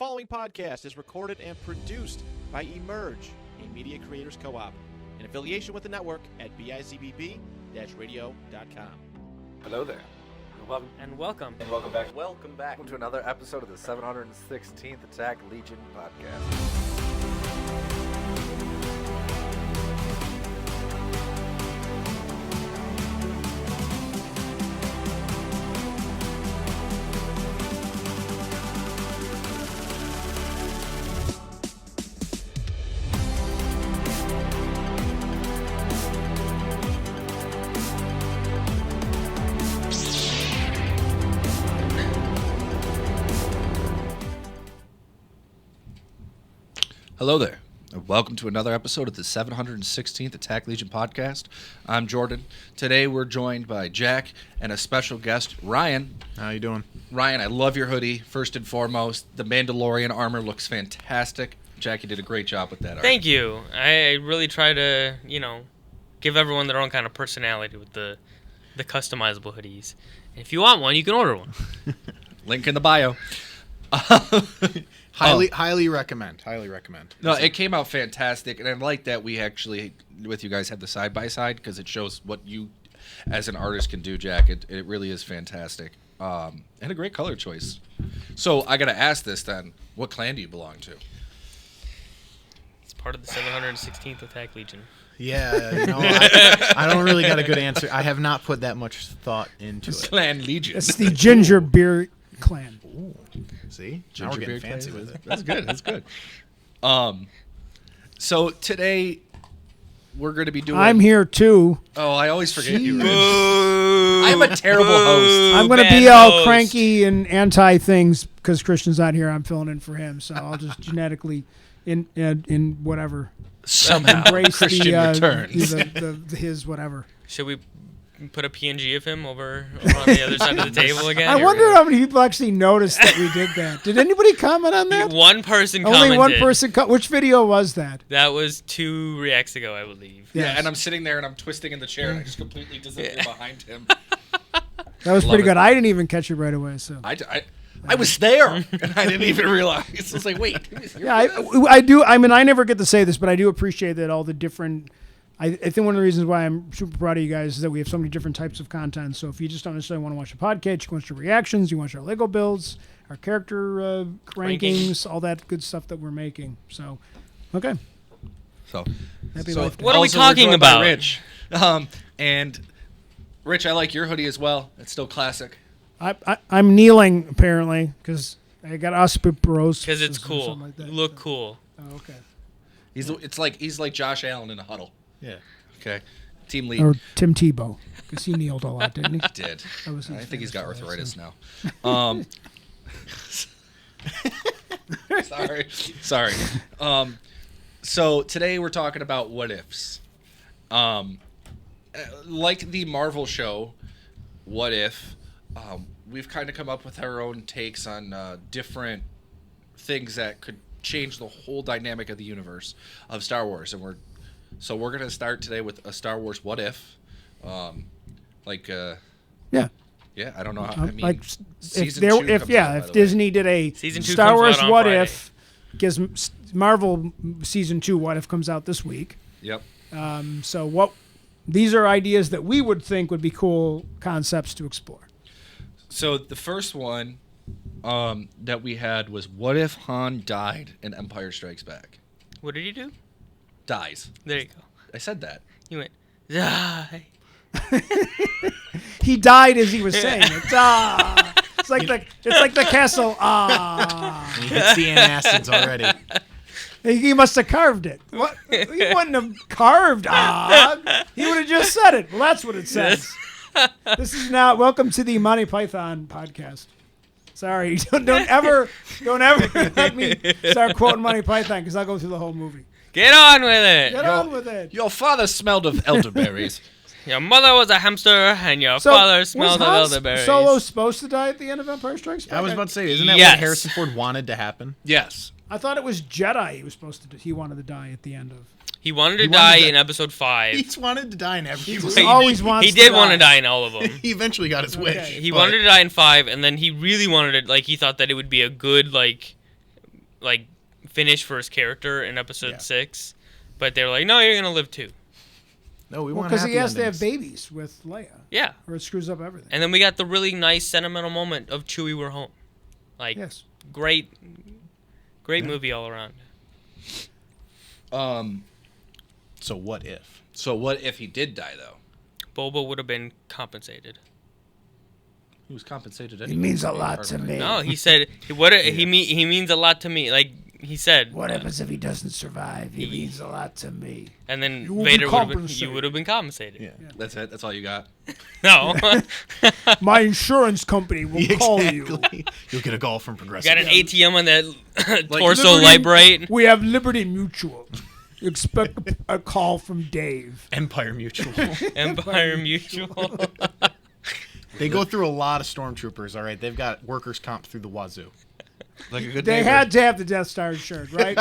following podcast is recorded and produced by Emerge, a media creators co-op, in affiliation with the network at bizbb-radio.com. Hello there. Welcome. And welcome back. Welcome to another episode of the 716th Attack Legion podcast. Hello there, and welcome to another episode of the 716th Attack Legion podcast. I'm Jordan. Today we're joined by Jack and a special guest, Ryan. How you doing? Ryan, I love your hoodie, first and foremost. The Mandalorian armor looks fantastic. Jack, you did a great job with that art. Thank you. I really try to, give everyone their own kind of personality with the customizable hoodies. And if you want one, you can order one. Link in the bio. Highly recommend. No, it came out fantastic, and I like that we actually, with you guys, had the side-by-side, because it shows what you, as an artist, can do, Jack. It really is fantastic. And a great color choice. So, I got to ask this, then. What clan do you belong to? It's part of the 716th Attack Legion. Yeah, I don't really got a good answer. I have not put that much thought into it. Clan Legion. It's the Ginger Beer Clan. Ooh. See? Ginger Now we're getting beer fancy clan. with it. That's good. That's good. So today we're going to be doing. I'm here too. Oh, I always forget you. I'm a terrible host. I'm going to be all cranky and anti things because Christian's not here. I'm filling in for him, so I'll just genetically, in whatever, Somehow embrace Christian returns. His whatever. Should we put a PNG of him over on the other side of the table again? I wonder how many people actually noticed that we did that. Did anybody comment on that? One person commented. Only one person. Which video was that? That was 2 reacts ago, I believe. Yeah, Yes. and I'm sitting there and I'm twisting in the chair and I just completely disappear behind him. That was Love pretty it. good. I didn't even catch it right away. So I was there and I didn't even realize. I was like, wait. yeah, I do. I mean, I never get to say this, but I do appreciate that all the different. I think one of the reasons why I'm super proud of you guys is that we have so many different types of content. So if you just don't necessarily want to watch a podcast, you want your reactions, you want our Lego builds, our character rankings, all that good stuff that we're making. So, okay. So, Happy life. What are we also talking we're joined by about? Rich. And Rich, I like your hoodie as well. It's still classic. I'm kneeling apparently because I got osteoporosis. Because it's or cool. something like that. You look cool. Oh, okay. He's like Josh Allen in a huddle. Yeah. Okay. Team lead. Or Tim Tebow because he kneeled a lot, didn't he? Did. That was his I think he's got famous for that, arthritis so. now. Sorry. So today we're talking about what ifs. Like the Marvel show, What If, we've kind of come up with our own takes on different things that could change the whole dynamic of the universe of Star Wars, and we're going to start today with a Star Wars What If. Yeah, I don't know how. I mean, like season 2 comes out, by if the way. Disney did a Season 2 Star comes Wars out on What Friday. If, because Marvel season 2 What If comes out this week. Yep. So these are ideas that we would think would be cool concepts to explore. So the first one that we had was, what if Han died in Empire Strikes Back? What did you do? Dies. There you go. I said that. You went, die. He died as he was saying it. Ah. It's like the castle. Ah. You can see antacids already. He must have carved it. What? He wouldn't have carved. Ah. He would have just said it. Well, that's what it says. This is now. Welcome to the Monty Python podcast. Sorry, don't ever let me start quoting Monty Python because I'll go through the whole movie. Get on with it. Get on with it. Your father smelled of elderberries. Your mother was a hamster, and your father smelled of elderberries. Solo supposed to die at the end of Empire Strikes Back? I was about to say, isn't that Yes. what Harrison Ford wanted to happen? Yes. I thought it was Jedi. He was supposed to. He wanted to die at the end of. He wanted to He die wanted to- in episode 5. He's wanted to die in every He always wants. He to did die. want to die in all of them. He eventually got his wish. Okay. He but- wanted to die in 5, and then he really wanted it. Like, he thought that it would be a good, like, like finish for his character in episode 6, but they were like, no, you're gonna live too. No, we Well, want because he happy has to have endings. babies with Leia, Yeah, or it screws up everything. and then we got the really nice sentimental moment of Chewie, we're home. Like, Yes. great movie all around. So what if? So what if he did die though? Boba would have been compensated. He was compensated. It means a lot to me. No, he said he means a lot to me. Like he said. What happens if he doesn't survive? He means a lot to me. And then You will be Vader compensated. would have been compensated. Yeah. That's it. That's all you got. No, My insurance company will call you. Exactly. You'll get a call from Progressive. got an ATM on that torso Liberty- light bright. We have Liberty Mutual. Expect a call from Dave. Empire Mutual. Empire Mutual. They go through a lot of stormtroopers. All right, they've got workers' comp through the wazoo. Like a good They neighbor. had to have the Death Star insured, right?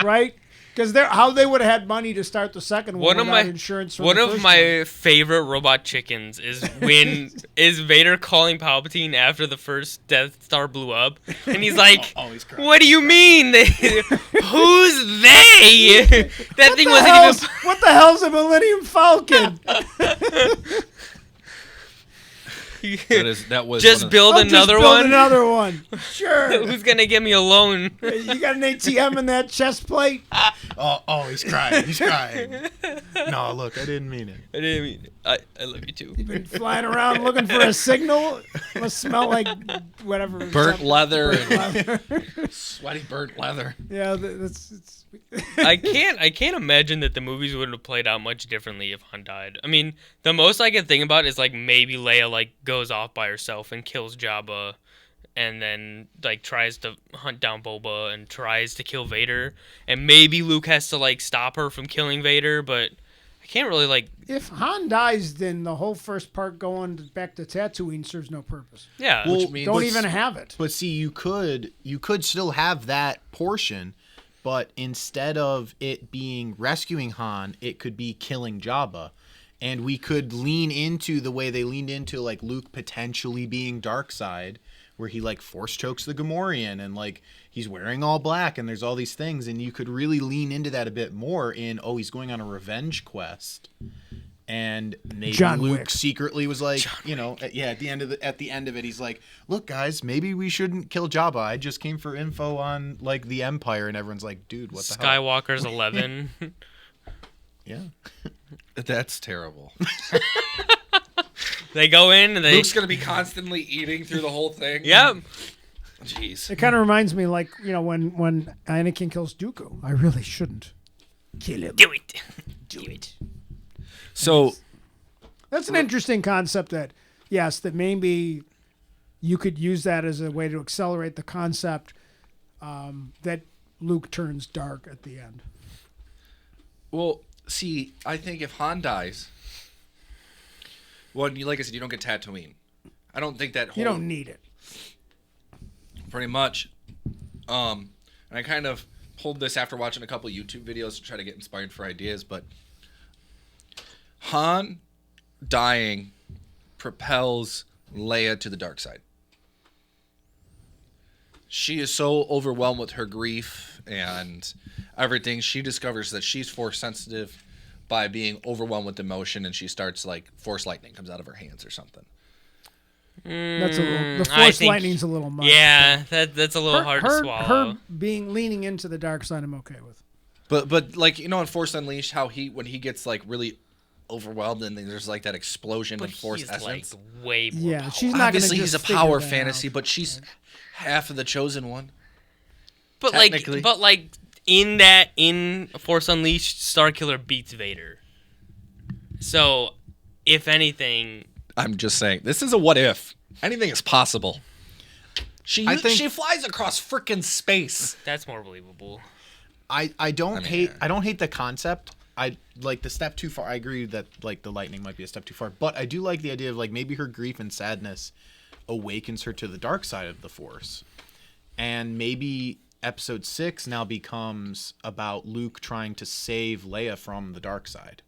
Right? Because how they would have had money to start the second one without insurance. For One the of first my favorite robot chickens is when is Vader calling Palpatine after the first Death Star blew up, and he's like, Always crying. "What do you mean? Who's they? That thing one. wasn't even." What the hell's a Millennium Falcon? That was Just one of- build I'll another just build one. Another one. Sure. Who's gonna give me a loan? You got an ATM in that chest plate? Oh, he's crying. He's crying. No, look, I didn't mean it. I didn't mean it. I love you too. Been flying around looking for a signal? Must smell like whatever. burnt something. leather and sweaty burnt leather. Yeah, it's I can't imagine that the movies would have played out much differently if Han died. I mean, the most I can think about is like maybe Leia like goes off by herself and kills Jabba, and then like tries to hunt down Boba and tries to kill Vader, and maybe Luke has to like stop her from killing Vader, but I can't really like. if Han dies, then the whole first part going back to Tatooine serves no purpose. Yeah. Well, Which means Don't even have it. But see, you could still have that portion, but instead of it being rescuing Han, it could be killing Jabba. And we could lean into the way they leaned into like Luke potentially being Darkseid, where he like force chokes the Gamorrean and like he's wearing all black and there's all these things, and you could really lean into that a bit more in he's going on a revenge quest. And maybe John Luke Wick. secretly was like, at the end of it, he's like, "Look, guys, maybe we shouldn't kill Jabba. I just came for info on like the Empire," and everyone's like, "Dude, what the hell?" Skywalker's 11. Yeah, That's terrible. They go in and they. Luke's gonna be constantly eating through the whole thing. Yep. Jeez. It kind of reminds me, like, when Anakin kills Dooku. I really shouldn't kill him. Do it. Do it. So That's an interesting concept. That maybe you could use that as a way to accelerate the concept that Luke turns dark at the end. well, see, I think if Han dies, well, like I said, you don't get Tatooine. I don't think that whole You don't need it. pretty much. And I kind of pulled this after watching a couple YouTube videos to try to get inspired for ideas, but Han dying propels Leia to the dark side. She is so overwhelmed with her grief and everything. She discovers that she's force sensitive by being overwhelmed with emotion, and she starts like force lightning comes out of her hands or something. That's a little. The I Force think- lightning's a little much. Yeah, that's a little hard to swallow. Her leaning into the dark side, I'm okay with. But like in Force Unleashed, how when he gets like really overwhelmed and then there's like that explosion But of Force he's essence. like way more. Yeah, powerful. she's not Obviously, gonna he's a just figure power that fantasy, out. but she's half of the chosen one. But technically. in Force Unleashed, Starkiller beats Vader. So, if anything, I'm just saying, this is a what if. Anything is possible. She think- flies across frickin' space. that's more believable. I don't mean, hate yeah. I don't hate the concept. I like the step too far. I agree that like the lightning might be a step too far, but I do like the idea of like maybe her grief and sadness awakens her to the dark side of the Force, and maybe Episode 6 now becomes about Luke trying to save Leia from the dark side,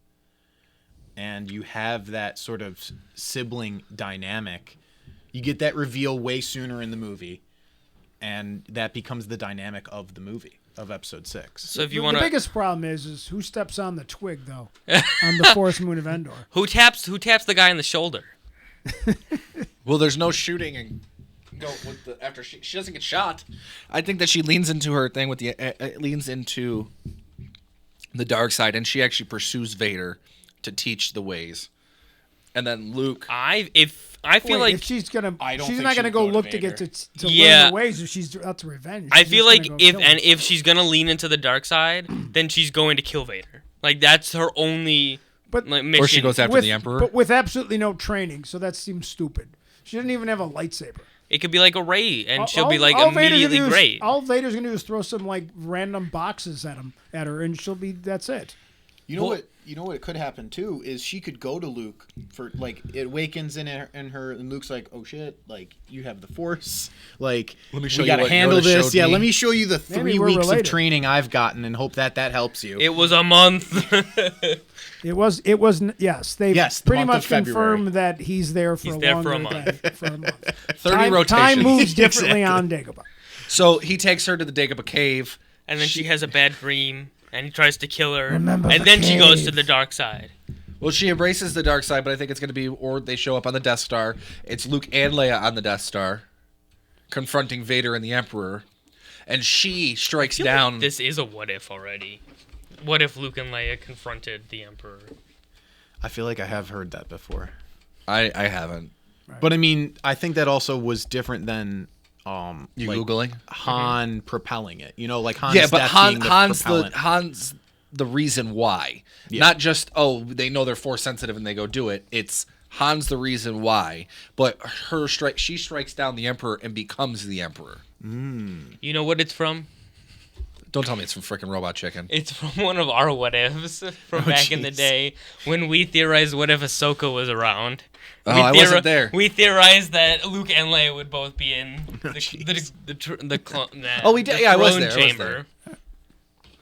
and you have that sort of sibling dynamic. You get that reveal way sooner in the movie. and that becomes the dynamic of the movie of episode 6. So if you The want to, biggest problem is who steps on the twig though on the forest moon of Endor. who taps the guy on the shoulder? Well, there's no shooting and go with the after she doesn't get shot. I think that she leans into her thing with the leans into the dark side, and she actually pursues Vader to teach the ways. And then Luke. I feel like if she's gonna, I don't she's think not she gonna would go go to look to get Vader. to Yeah. learn the ways. If she's out to revenge, I she's feel just like gonna go kill him. if she's gonna lean into the dark side, then she's going to kill Vader. Like that's her only But- mission. Or she goes after with, the Emperor. but with absolutely no training, so that seems stupid. She doesn't even have a lightsaber. It could be like a Rey, and she'll All- be like all Vader's immediately gonna do is- great. All Vader's gonna do is throw some like random boxes at her, and she'll be. That's it. You know what? You know what could happen too is she could go to Luke for like it awakens in her, and Luke's like, oh shit, like you have the Force, like Let me show we you gotta what handle Yoda this. showed Yeah, me. let me show you the Maybe 3 we're weeks related. of training I've gotten, and hope that helps you. It was a month. It was. Yes, they Yes, the pretty month of much February. confirmed that he's there for He's a there longer for a month. than- for a month. 30 Time rotations. moves differently on Dagobah. So he takes her to the Dagobah cave. And then she has a bad dream, and he tries to kill her. Remember and the then she goes to cave. the dark side. Well, she embraces the dark side, but I think it's going to be, or they show up on the Death Star. It's Luke and Leia on the Death Star, confronting Vader and the Emperor, and she strikes I feel like down. this is a what if already. What if Luke and Leia confronted the Emperor? I feel like I have heard that before, I haven't. but I mean, I think that also was different than You like googling? Han propelling it. You know, like Han's Yeah, but death being Han's propellant. Han's the reason why. Yeah. Not just they know they're Force sensitive and they go do it. It's Han's the reason why. But she strikes down the Emperor and becomes the Emperor. You know what it's from? Don't tell me it's from frickin' Robot Chicken. It's from one of our what ifs from back in the jeez. day when we theorized what if Ahsoka was around. Oh, I wasn't there. We theorized that Luke and Leia would both be in Oh, we did- yeah, I was throne there, I was chamber.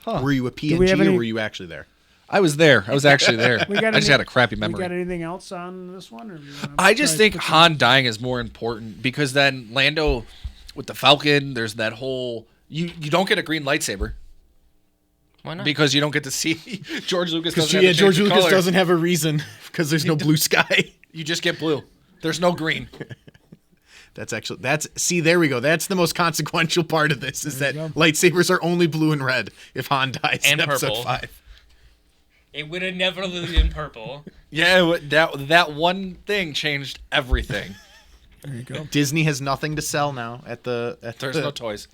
Were you a Do we have PNG or any- were you actually there? I was there. I was actually there. We got I just any- had a crappy We memory. got anything else on this one? Or do you wanna I just try think to put Han dying is more important because then Lando with the Falcon, there's that whole you don't get a green lightsaber Why not? because you don't get to see George Lucas. Because Doesn't have to George change the Lucas color. doesn't have a reason because there's no blue sky. You just get blue. There's no green. See, there we go. That's the most consequential part of this is that you go. lightsabers are only blue and red if Han dies And in episode purple. 5. It would have never lived in purple. Yeah, that one thing changed everything. There you go. Disney has nothing to sell now at the There's no toys.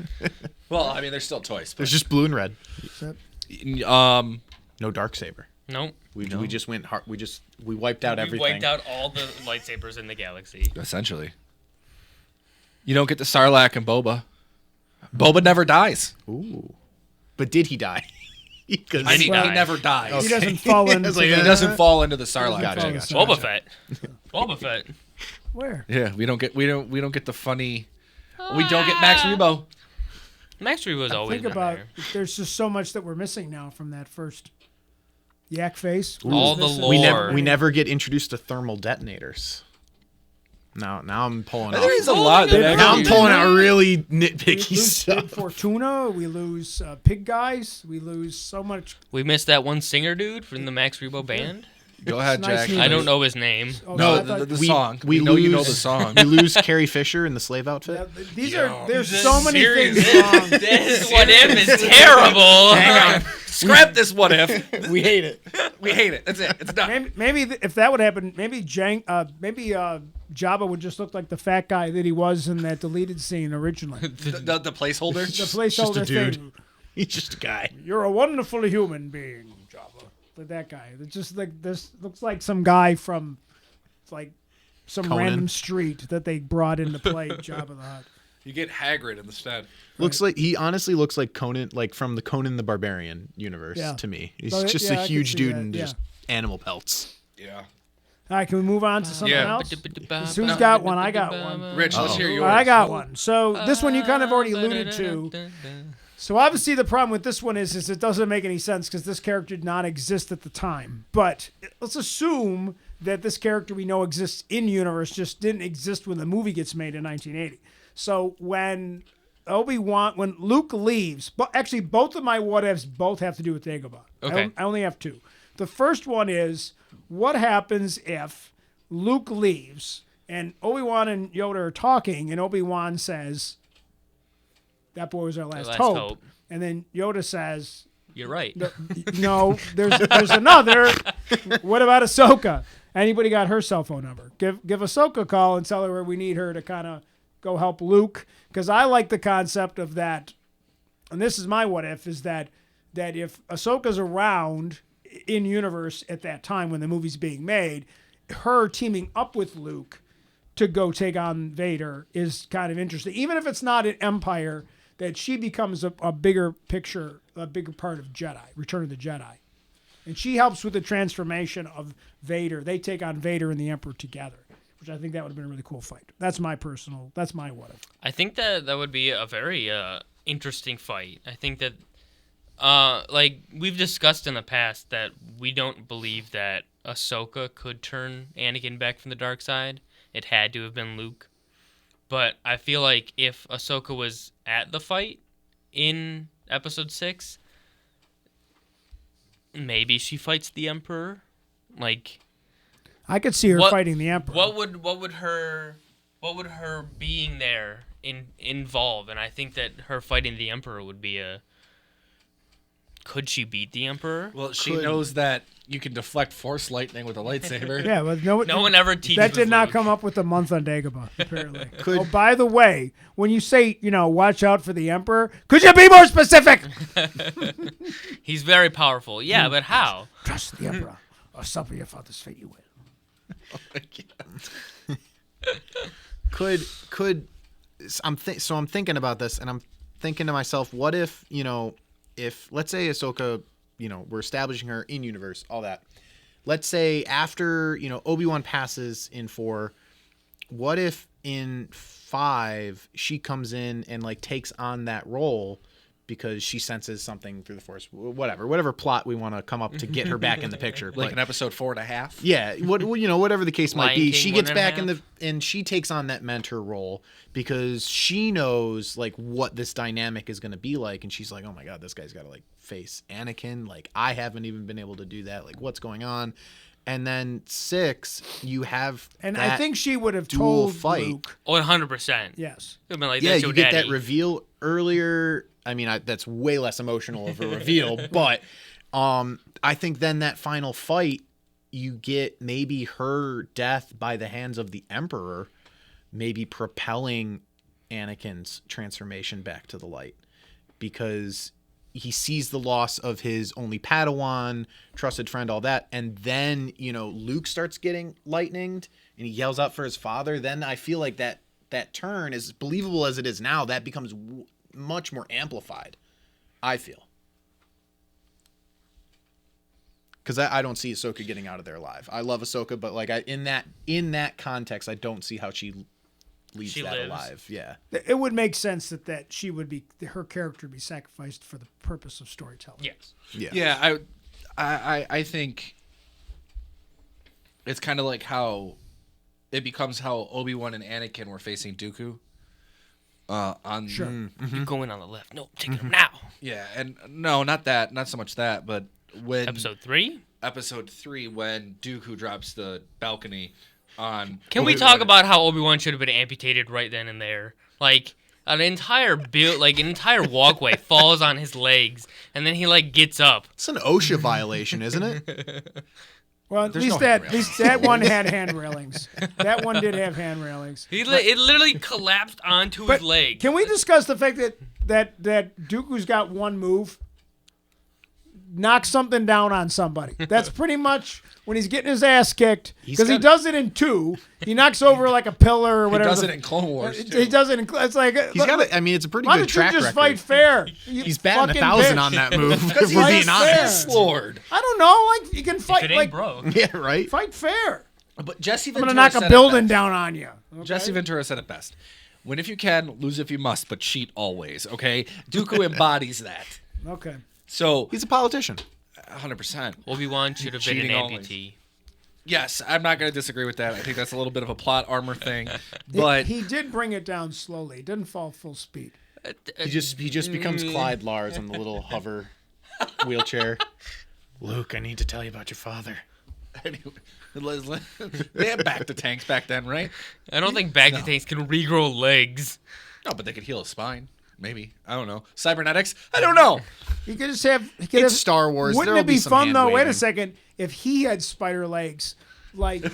Well, I mean, there's still toys. There's just blue and red. But, No dark saber. Nope. We just went hard. We wiped out We everything. wiped out all the lightsabers in the galaxy. essentially, you don't get the Sarlacc and Boba. Boba never dies. Ooh. But did he die? Because I mean, Well, he never dies. He doesn't fall into. It's like, He doesn't fall into the Sarlacc. Gotcha, thing. gotcha. Boba Fett. Boba Fett. Where? Yeah, we don't get the funny. We don't get Max Rebo. Max Rebo was always Think been about. there. There's just so much that we're missing now from that first yak face. All the This is- lore. we never get introduced to thermal detonators. Now I'm pulling out. There is a lot that Now Now I'm actually- pulling out really We nitpicky lose Big stuff. Fortuna. We lose Pig Guys. We lose so much. We missed that one singer dude from the Max Rebo band. Go ahead, It's nice Jack. news. I don't know his name. Oh, No, I thought- the We- song. we We know you know lose- the song. We lose Carrie Fisher in the slave outfit. Yeah, these are. There's so many Seriously? things wrong. This what if is terrible. Hang on. Scrap this. What if? We hate it. We hate it. That's it. It's done. Maybe if that would happen, maybe Jabba would just look like the fat guy that he was in that deleted scene originally. The placeholder. The placeholder just a dude. thing. He's just a guy. You're a wonderful human being, Jabba. Like that guy. It's just like this looks like some guy from like some Conan. random street that they brought in to play Jabba the Hutt. You get Hagrid instead. Looks like he honestly looks like Conan, like from the Conan the Barbarian universe Yeah. to me. He's Oh, just yeah, I a could huge see dude that, in yeah. just animal pelts. Yeah. All right, can we move on to something Yeah. else? Who's got one? I got one. Rich, let's hear yours. I got one. So this one you kind of already alluded to. So obviously the problem with this one is it doesn't make any sense because this character did not exist at the time. But let's assume that this character we know exists in universe just didn't exist when the movie gets made in 1980. So when Obi-Wan, when Luke leaves, but actually both of my what ifs both have to do with Dagobah. Okay. I only have two. The first one is, what happens if Luke leaves and Obi-Wan and Yoda are talking and Obi-Wan says, that boy was our last hope. And then Yoda says, You're right. no, there's another. What about Ahsoka? Anybody got her cell phone number? Give Ahsoka a call and tell her where we need her to kind of go help Luke. Because I like the concept of that. And this is my what if, is that if Ahsoka's around in universe at that time when the movie's being made, her teaming up with Luke to go take on Vader is kind of interesting. Even if it's not an Empire, that she becomes a bigger picture, a bigger part of Jedi, Return of the Jedi. And she helps with the transformation of Vader. They take on Vader and the Emperor together, which I think that would have been a really cool fight. That's my what if. I think that would be a very interesting fight. I think that, like we've discussed in the past, that we don't believe that Ahsoka could turn Anakin back from the dark side. It had to have been Luke. But I feel like if Ahsoka was at the fight in Episode 6, maybe she fights the Emperor. Like, I could see her fighting the Emperor. What would her being there involve? And I think that her fighting the Emperor would be a. Could she beat the Emperor? Well, she knows that you can deflect Force lightning with a lightsaber. Yeah, but no one ever teaches. That did not come up with a month on Dagobah, apparently. Oh, by the way, when you say, watch out for the Emperor, could you be more specific? He's very powerful. Yeah, but how? Trust the Emperor, or suffer your father's fate you will. Oh my God. I'm thinking about this, and I'm thinking to myself, what if, if let's say Ahsoka, we're establishing her in universe, all that. Let's say after, Obi-Wan passes in 4, what if in 5 she comes in and takes on that role because she senses something through the Force, whatever plot we want to come up to get her back in the picture. Like in episode 4.5. Yeah. Whatever the case might be, she gets back and she takes on that mentor role because she knows what this dynamic is going to be like. And she's like, oh my God, this guy's got to face Anakin. I haven't even been able to do that. What's going on? And then 6, you have and I think she would have told fight. Luke. 100%. Yes. It would have been like, yeah, that's you your get daddy. that reveal earlier. I mean, that's way less emotional of a reveal, but I think then that final fight, you get maybe her death by the hands of the Emperor, maybe propelling Anakin's transformation back to the light, because he sees the loss of his only Padawan, trusted friend, all that, and then Luke starts getting lightninged, and he yells out for his father. Then I feel like that turn, as believable as it is now, that becomes much more amplified, I feel. Because I don't see Ahsoka getting out of there alive. I love Ahsoka, but in that context, I don't see how she leaves that alive. Yeah, it would make sense that she would be, her character would be sacrificed for the purpose of storytelling. Yes. Yeah. I think it's kind of like how it becomes how Obi-Wan and Anakin were facing Dooku. Sure. You're going on the left. No, take him now. Yeah, and no, not so much that, but when Episode 3, when Dooku drops the balcony on. Can we talk about how Obi-Wan should have been amputated right then and there? An entire an entire walkway falls on his legs, and then he gets up. It's an OSHA violation, isn't it? Well, at least that one had hand railings. That one did have hand railings. It literally collapsed onto his leg. Can we discuss the fact that Dooku's got one move? Knock something down on somebody. That's pretty much when he's getting his ass kicked, because he does it in 2. He knocks over a pillar or whatever. He does it in Clone Wars, too. He does it in. It's like he's got. It's a pretty why good don't you track just record. fight fair? He's batting 1,000 on that move. If we're being honest, Lord. I don't know. You can fight If it ain't broke. Yeah, right. Fight fair. But Jesse I'm Ventura gonna knock said a it building best. down on you. Okay? Jesse Ventura said it best. Win if you can, lose if you must, but cheat always. Okay, Dooku embodies that. Okay. So He's a politician. 100%. Obi-Wan should have been an Cheating always. amputee. Yes, I'm not going to disagree with that. I think that's a little bit of a plot armor thing, but he did bring it down slowly. He didn't fall full speed. He just becomes Clyde Lars on the little hover wheelchair. Luke, I need to tell you about your father. Anyway, they had back to tanks back then, right? I don't think back to tanks can regrow legs. No, but they could heal a spine. Maybe. I don't know. Cybernetics? I don't know. He could just have. It's Star Wars. Wouldn't There'll it be some fun though? Wait a hand-waving. second. If he had spider legs, like Ooh,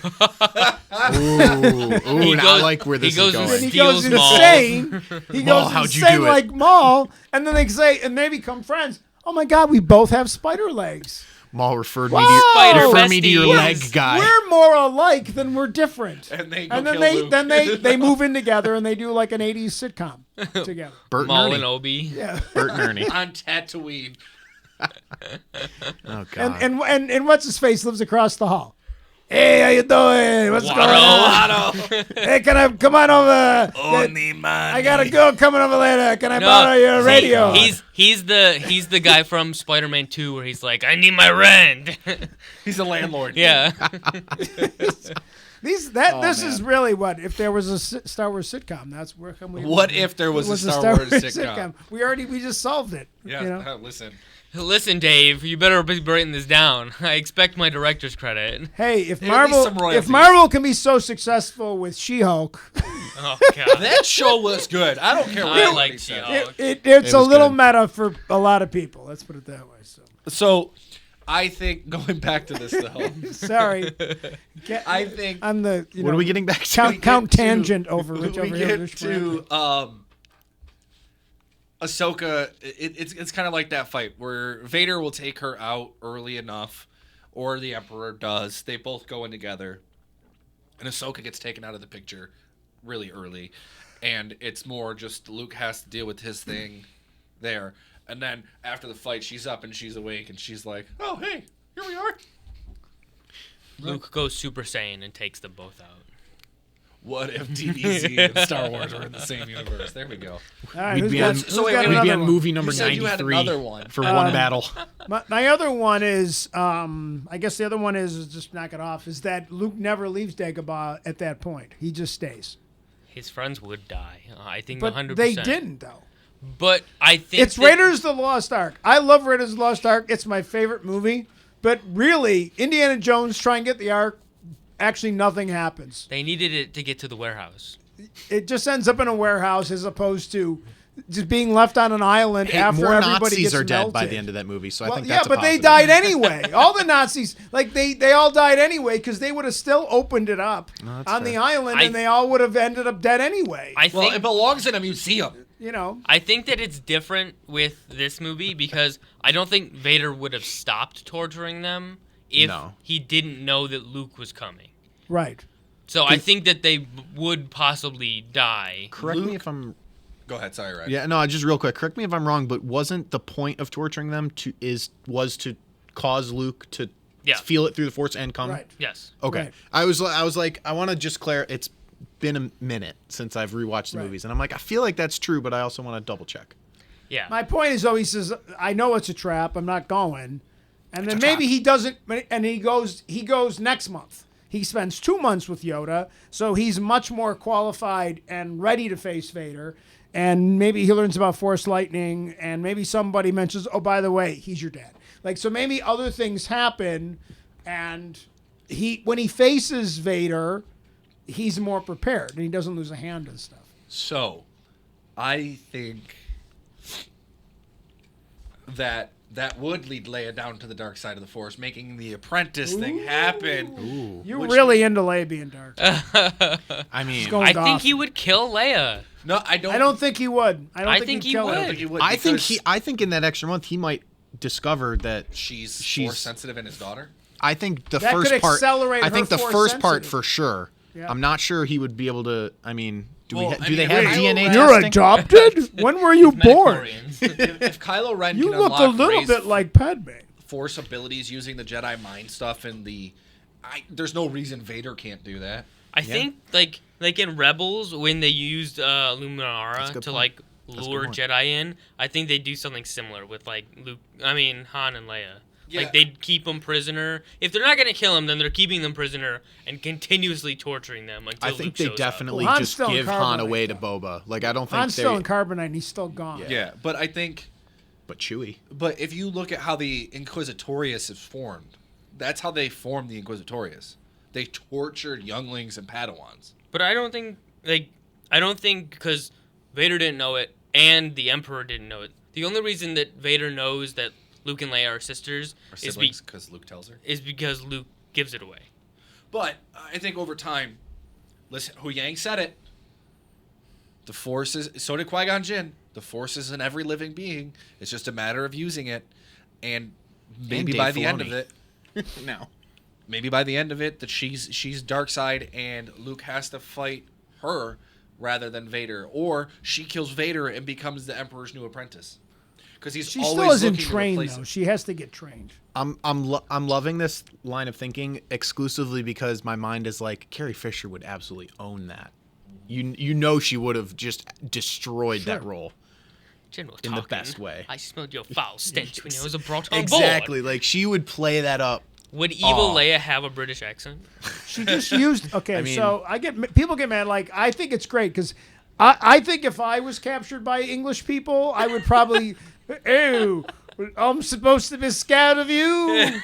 now I like where this goes is and going. he Steals goes Maul. insane. He Maul, goes how'd you insane do it? like Maul, and then they say, and they become friends. Oh my God, we both have spider legs. Maul referred Whoa! me to your Besties. leg guy. We're more alike than we're different. And they go And then kill they Luke. then they move in together and they do like an 80s sitcom together. Bert and Maul Ernie. and Obi. Yeah. Bert and Ernie. On Tatooine. Oh God. And what's his face lives across the hall. Hey, how you doing? What's going on? Hey, can I come on over? I got a girl coming over later. Can I borrow your radio? He's the guy from Spider-Man 2 where he's like, I need my rent. He's a landlord. Yeah. This is really what if there was a Star Wars sitcom. That's where come we. What if there was a Star Wars sitcom? We just solved it. Yeah, You know? listen. Listen, Dave, you better be writing this down. I expect my director's credit. Hey, if At least some royalties. Marvel can be so successful with She-Hulk, Oh God. That show was good. I don't care what I anybody like says. She-Hulk. it's a was little good. meta for a lot of people. Let's put it that way. So, I think going back to this though, Sorry, I think I'm the what are we getting back to? count tangent over Rich we over here. get Rich to Ahsoka. It's kind of like that fight where Vader will take her out early enough, or the Emperor does. They both go in together, and Ahsoka gets taken out of the picture really early, and it's more just Luke has to deal with his thing there. And then after the fight, she's up and she's awake, and she's like, "Oh, hey, here we are." Luke goes Super Saiyan and takes them both out. What if DBZ and Star Wars were in the same universe? There we go. All right, We'd who's be got- on, who's so wait, got wait, we'd be another on one? movie number You said you had 93 another one. for one battle. My other one is, I guess the other one is just knock it off. Is that Luke never leaves Dagobah at that point? He just stays. His friends would die. I think But 100%. they didn't though. But I think It's Raiders of the Lost Ark. I love Raiders of the Lost Ark. It's my favorite movie. But really, Indiana Jones try and get the Ark. Actually, nothing happens. They needed it to get to the warehouse. It just ends up in a warehouse as opposed to just being left on an island Hey, after more everybody Nazis gets are dead melted. by the end of that movie, so I Well, think yeah, that's a but they positive. died anyway. All the Nazis, like they all died anyway because they would have still opened it up that's on the fair. island, and they all would have ended up dead anyway. I Well, think it belongs in a museum. You know, I think that it's different with this movie because I don't think Vader would have stopped torturing them if No. he didn't know that Luke was coming. right? So I think that they would possibly die. Correct me Luke- if I'm. Go ahead, sorry, Ryan. Yeah, no, just real quick. Correct me if I'm wrong, but wasn't the point of torturing them was to cause Luke to Yeah. feel it through the Force and come? Right. Yes. Okay. Right. I was like, I want to just clarify. It's been a minute since I've rewatched the Right. movies, and I'm like, I feel like that's true, but I also want to double check. Yeah. My point is, though, he says, "I know it's a trap. I'm not going," and then maybe he doesn't, and he goes next month. He spends 2 months with Yoda, so he's much more qualified and ready to face Vader. And maybe he learns about Force lightning, and maybe somebody mentions, "Oh, by the way, he's your dad." Like, so maybe other things happen, and when he faces Vader, he's more prepared, and he doesn't lose a hand and stuff. So, I think that would lead Leia down to the dark side of the Force, making the apprentice thing happen. You're Which- really into Leia being dark. I mean, going I off. think he would kill Leia. No, I don't. I don't think he would. I don't I think think he'd he kill would. her. I don't think he would. I think because in that extra month he might discover that she's she's- Force sensitive in his daughter. I think the That first could part. accelerate I her think the Force first part sensitive. for sure. Yeah. I'm not sure he would be able to. I mean, do Well, we? I Do mean, they if have Kylo DNA Ren- You're testing? adopted? When were you born? if Kylo Ren You can look a unlock little Rey's bit like Padme. Force abilities using the Jedi mind stuff and there's no reason Vader can't do that. I think like in Rebels when they used That's a Luminara good to point. like That's a good lure point. Jedi in, I think they do something similar with like Han and Leia. Yeah. Like, they'd keep him prisoner. If they're not going to kill him, then they're keeping them prisoner and continuously torturing them until I Luke think they shows definitely Well, Han's just still in give Han Carbonite, away to though. Boba. Like, I don't think Han's they. still in Carbonite and he's still gone. Yeah, but I think, But Chewie. but if you look at how the Inquisitorius is formed, that's how they formed the Inquisitorius. They tortured younglings and Padawans. But I don't think because Vader didn't know it and the Emperor didn't know it. The only reason that Vader knows that Luke and Leia are sisters Or siblings, because Luke tells her. is because Luke gives it away. But I think over time, listen, Hu Yang said it. The Force is, so did Qui-Gon Jinn. The Force is in every living being. It's just a matter of using it. And maybe Dave by the end Filoni. of it, No. maybe by the end of it, that she's dark side and Luke has to fight her rather than Vader. Or she kills Vader and becomes the Emperor's new apprentice. Because he's She always still isn't looking to trained, replace though. him. She has to get trained. I'm loving this line of thinking exclusively because my mind is like Carrie Fisher would absolutely own that. You know she would have just destroyed that role General in the Tarkin, best way. I smelled your foul stench when I was brought on Exactly. board. Like she would play that up. Would evil Leia have a British accent? She just used. Okay, I mean- so people get mad. Like, I think it's great because I think if I was captured by English people, I would probably, ew, I'm supposed to be scared of you.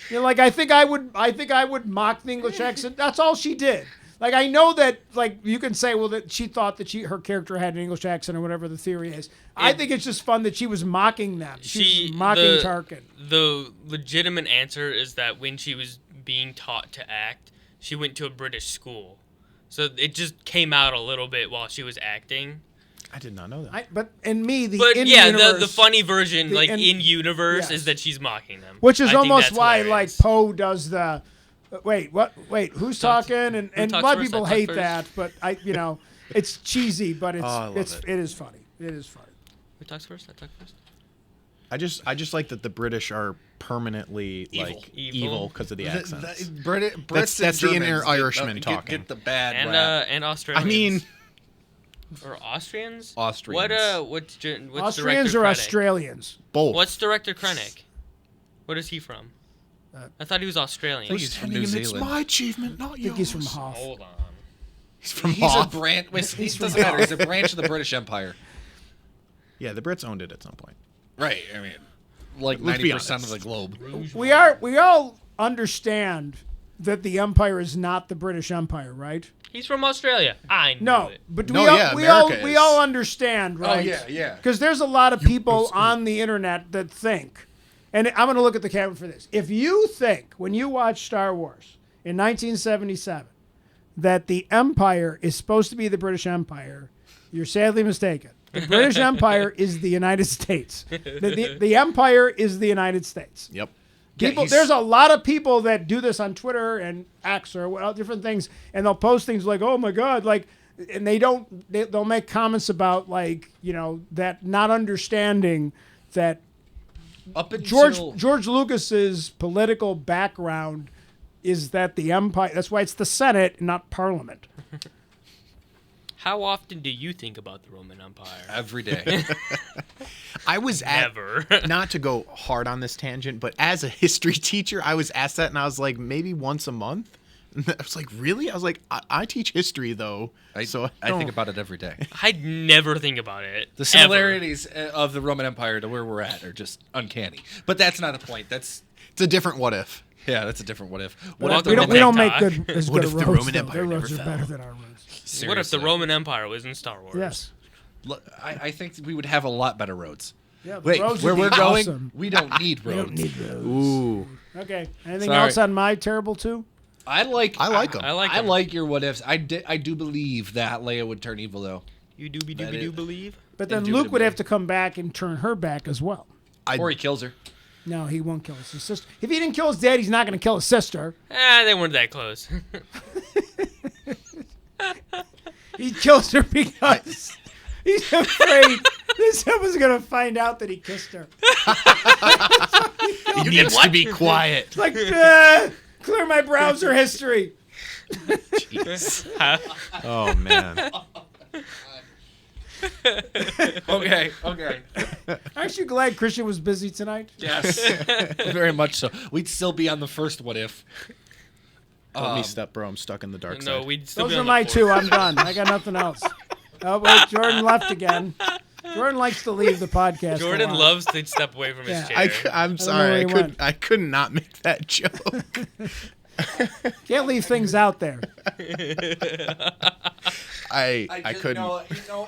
You know, like I think I would mock the English accent. That's all she did. Like, I know that, like, you can say, well, that she thought that her character had an English accent or whatever the theory is. I think it's just fun that she was mocking them. She was mocking Tarkin. The legitimate answer is that when she was being taught to act, she went to a British school. So it just came out a little bit while she was acting. I did not know that. But in me, the But in yeah, universe, the funny version, like in- in universe, yes. is that she's mocking them. which is I think almost that's why hilarious. like Poe does the wait who's Talks- talking and a talks lot of first? people I talk hate first. that, but it's cheesy, but it's I love it. it is funny. It is funny. Who talks first? I talk first. I just like that the British are permanently Evil. like Evil. evil because of the accents. Brits That's and the inner Germans Irishman get talking. Get the bad And rap. and I Australians. mean, or Austrians? Austrians. What's Austrians director or Krennic? Australians? both. What's director Krennic? What is he from? I thought he was Australian. He's from New Zealand. It's my achievement, not I yours. think he's from Hoth. Hold on. He's from He's a Hoth. branch. It doesn't matter. He's a branch of the British Empire. Yeah, the Brits owned it at some point. Right. I mean, like Let's be 90% of honest. the globe. We all understand that the Empire is not the British Empire, right? He's from Australia. I knew No, it. but No, we all yeah, we all America we is. all understand, right? yeah. Because there's a lot of people on the internet that think, and I'm going to look at the camera for this. If you think when you watch Star Wars in 1977 that the Empire is supposed to be the British Empire, you're sadly mistaken. The British Empire is the United States. The Empire is the United States. Yep. People, he's- there's a lot of people that do this on Twitter and X or different things, and they'll post things like, "Oh my God," like, and they'll make comments about like that not understanding that Up until George Lucas's political background is that the Empire. That's why it's the Senate, not Parliament. How often do you think about the Roman Empire? every day. I was at Never. not to go hard on this tangent, but as a history teacher, I was asked that, and I was like, maybe once a month. And I was like, really? I was like, I teach history though, so I think about it every day. I'd never think about it. The similarities of the Roman Empire to where we're at are just uncanny. But that's not the point. That's it's a different what if. that's a different what if. But What if we the don't Roman make TikTok. as What good if of the roads. Roman though. Empire Their never roads are fell? better than our roads. What if the Seriously. Roman Empire was in Star Wars? Yes. Look, I think we would have a lot better roads. Yeah. The Wait, roads where would we're be going, awesome. we don't need We roads. don't need roads. Ooh, Okay. Anything Sorry. else on my terrible two? I like 'em. I like I 'em. like your what ifs. I do believe that Leia would turn evil though, You doobie That doobie is- doo believe? But then Luke would Indubitably. have to come back and turn her back as well. or he kills her. No, he won't kill his sister. If he didn't kill his dad, he's not going to kill his sister. They weren't that close. He kills her because he's afraid that someone's going to find out that he kissed her. he needs to be quiet. It's like, clear my browser history. Oh man. Okay. Aren't you glad Christian was busy tonight? Yes. Very much so. We'd still be on the first what if. Let me step, bro. I'm stuck in the dark No, side. we'd still Those be are on my the two. fourth. I'm done. I got nothing else. Oh, wait, Jordan left again. Jordan likes to leave the podcast. Jordan a lot. loves to step away from his chair. I'm know sorry. where he went. I could not make that joke. Can't leave things out there. I couldn't.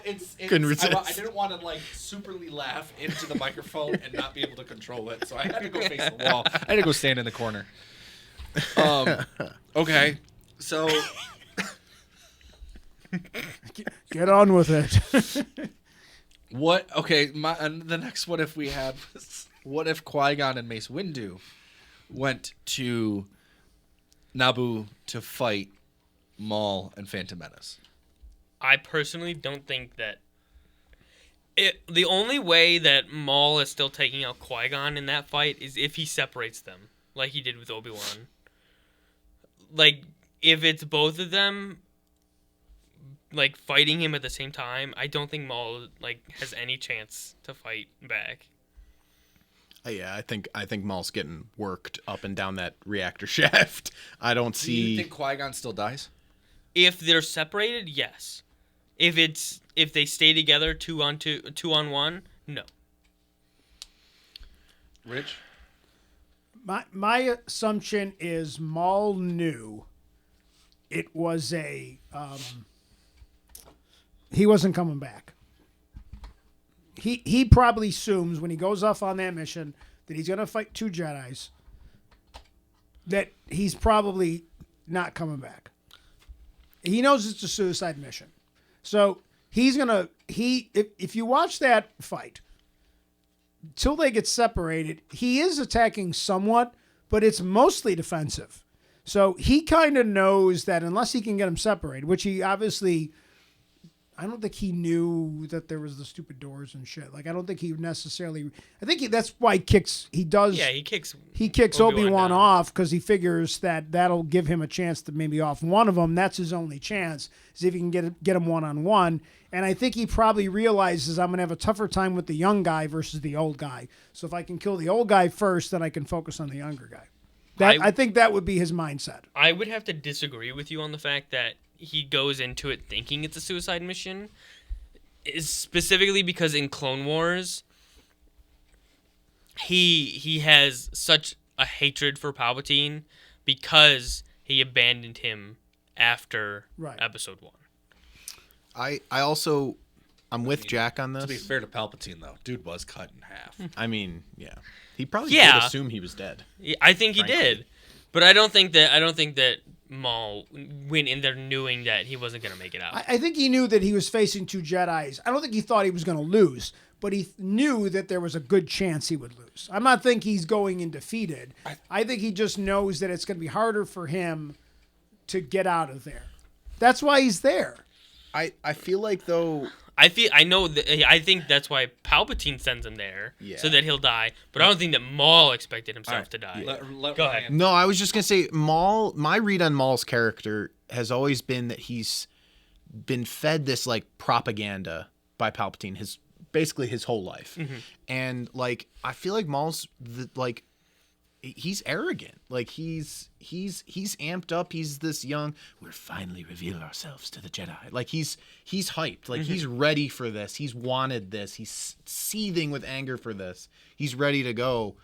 It's Couldn't resist. I didn't want to like superly laugh into the microphone and not be able to control it, so I had to go face the wall. I had to go stand in the corner. Okay, so Get on with it. what? Okay, and the next what if we had was what if Qui-Gon and Mace Windu went to Naboo to fight Maul and Phantom Menace? I personally don't think that the only way that Maul is still taking out Qui-Gon in that fight is if he separates them, like he did with Obi-Wan. Like, if it's both of them, like, fighting him at the same time, I don't think Maul, like, has any chance to fight back. Yeah, I think Maul's getting worked up and down that reactor shaft. I don't Do see. you think Qui-Gon still dies? If they're separated, yes. If they stay together 2-on-1, no. Rich? My assumption is Maul knew it was he wasn't coming back. He probably assumes when he goes off on that mission that he's gonna fight two Jedis, that he's probably not coming back. He knows it's a suicide mission. So if you watch that fight, till they get separated, he is attacking somewhat, but it's mostly defensive. So he kind of knows that unless he can get them separated, which he obviously, I don't think he knew that there was the stupid doors and shit. Like, I don't think he necessarily, I think that's why he kicks Obi-Wan down. off, because he figures that that'll give him a chance to maybe off one of them. That's his only chance, is if he can get him one-on-one. And I think he probably realizes I'm going to have a tougher time with the young guy versus the old guy. So if I can kill the old guy first, then I can focus on the younger guy. I think that would be his mindset. I would have to disagree with you on the fact that he goes into it thinking it's a suicide mission, is specifically because in Clone Wars, he has such a hatred for Palpatine because he abandoned him after Episode 1. I'm with Jack on this. To be fair to Palpatine, though, dude was cut in half. I mean, yeah. He probably did assume he was dead. I think he did. But I don't think that Maul went in there knowing that he wasn't going to make it out. I think he knew that he was facing two Jedis. I don't think he thought he was going to lose, but he knew that there was a good chance he would lose. I'm not think he's going in defeated. I think he just knows that it's going to be harder for him to get out of there. That's why he's there. I feel like, though... I think that's why Palpatine sends him there, so that he'll die. But I don't think that Maul expected himself to die. Go ahead. No, I was just gonna say Maul. My read on Maul's character has always been that he's been fed this like propaganda by Palpatine basically his whole life, and like I feel like Maul's he's arrogant. Like he's amped up. He's this young. We'll finally reveal ourselves to the Jedi. Like he's hyped. Like he's ready for this. He's wanted this. He's seething with anger for this. He's ready to go.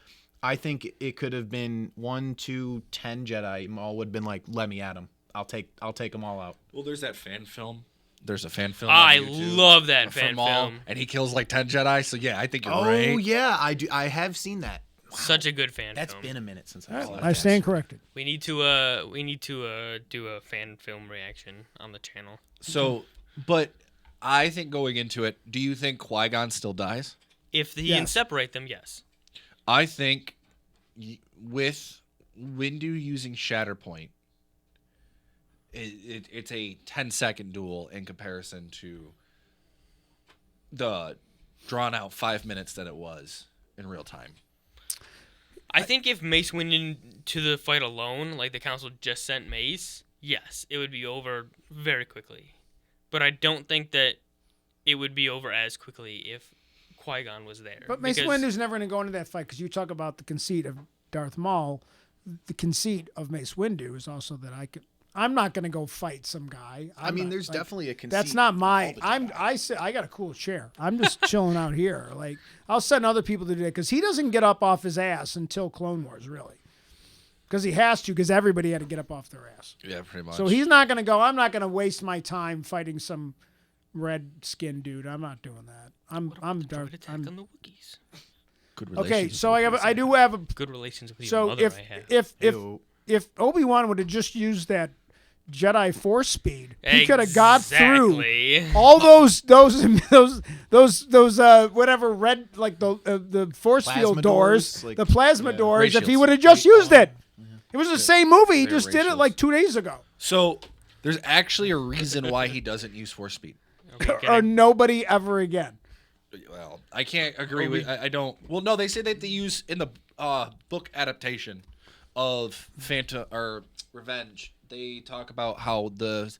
I think it could have been 1, 2, 10 Jedi. Maul would have been like, let me at him. I'll take them all out. Well, there's that fan film. There's a fan film. I on YouTube love that from fan Maul, film. and he kills like 10 Jedi. So yeah, I think you're right. Oh yeah, I do. I have seen that. Wow. Such a good fan That's film. been a minute since I saw I stand corrected. We need to do a fan film reaction on the channel. So, but I think going into it, do you think Qui-Gon still dies? If he can separate them, yes. I think with Windu using Shatterpoint, it's a 10-second duel in comparison to the drawn-out 5 minutes that it was in real time. I think if Mace went into the fight alone, like the Council just sent Mace, yes, it would be over very quickly. But I don't think that it would be over as quickly if Qui-Gon was there. But Mace Windu's never going to go into that fight because you talk about the conceit of Darth Maul. The conceit of Mace Windu is also that I'm not going to go fight some guy. There's definitely a conceit. That's not my. all the time. I got a cool chair. I'm just chilling out here. Like I'll send other people to do that because he doesn't get up off his ass until Clone Wars, really. Because he has to, because everybody had to get up off their ass. Yeah, pretty much. So he's not going to go. I'm not going to waste my time fighting some red skinned dude. I'm not doing that. I'm Darth. Attack on the Wookiees. Good Okay, so I do have a. Good relations with your So mother. if I have. if Obi-Wan would have just used that Jedi Force speed, he could have got through Exactly. all those whatever red like the force Plasma field doors, doors, like- the plasma yeah. doors. Ray If he shields. would have just used it, it was the same movie. He They're just ray did it shields. like 2 days ago. So there's actually a reason why he doesn't use force speed. Okay, Or nobody ever again. Well, I can't agree with. I don't. Well, no, they say that they use in the book adaptation of Phantom or Revenge. They talk about how that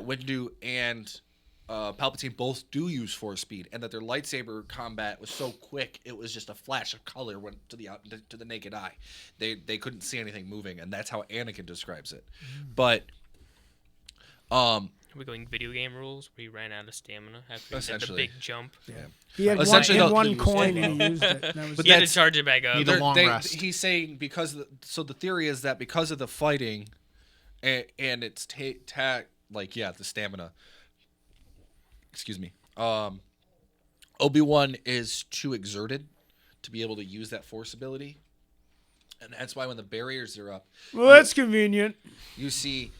Windu and Palpatine both do use force speed, and that their lightsaber combat was so quick it was just a flash of color went to the naked eye. They couldn't see anything moving, and that's how Anakin describes it. But Are we going video game rules where he ran out of stamina after he did the Essentially. big jump? yeah. He had Essentially, one the- coin and he used it. That was But He had to that's- charge it back up. Need a long rest. He's saying so the theory is that because of the fighting, and it's the stamina. Excuse me. Obi-Wan is too exerted to be able to use that force ability, and that's why when the barriers are up, well, that's convenient. you see,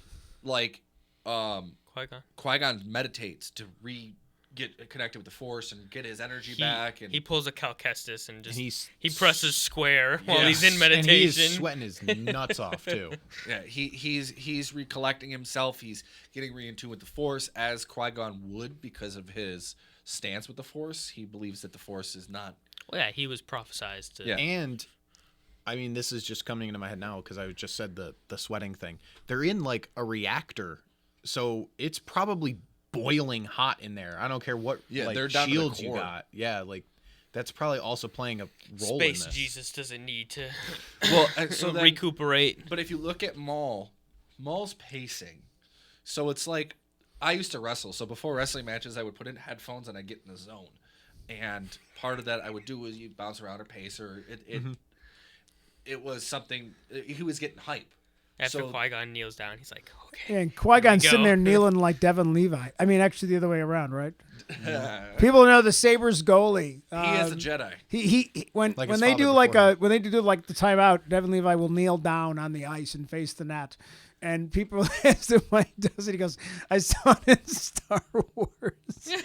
like, Qui-Gon. Qui-Gon meditates to get connected with the force and get his energy back, and He pulls a Cal Kestis and just And he's he presses square while he's in and he meditation. is sweating his nuts off too. yeah, he's recollecting himself. He's getting in tune with the Force as Qui-Gon would because of his stance with the Force. He believes that the Force is not. Well, yeah, he was prophesized to. Yeah. And I mean, this is just coming into my head now because I just said the sweating thing. They're in like a reactor, so it's probably boiling hot in there. I don't care what they're down to the shields you core. got. Yeah, like that's probably also playing a role Space in this. Jesus doesn't need to Well, so then, recuperate. but if you look at Maul's pacing. So it's like I used to wrestle. So before wrestling matches, I would put in headphones and I'd get in the zone. And part of that I would do was you bounce around or pace or it was something. He was getting hype. After So- Qui-Gon kneels down, he's like, okay. And Qui-Gon's Here we sitting go. there kneeling like Devin Levi. I mean, actually, the other way around, right? People know the Sabres goalie. He is a Jedi. He when Like when his they father do like before when they do like the timeout, Devin Levi will kneel down on the ice and face the net. And people ask him why he does it. He goes, "I saw it in Star Wars."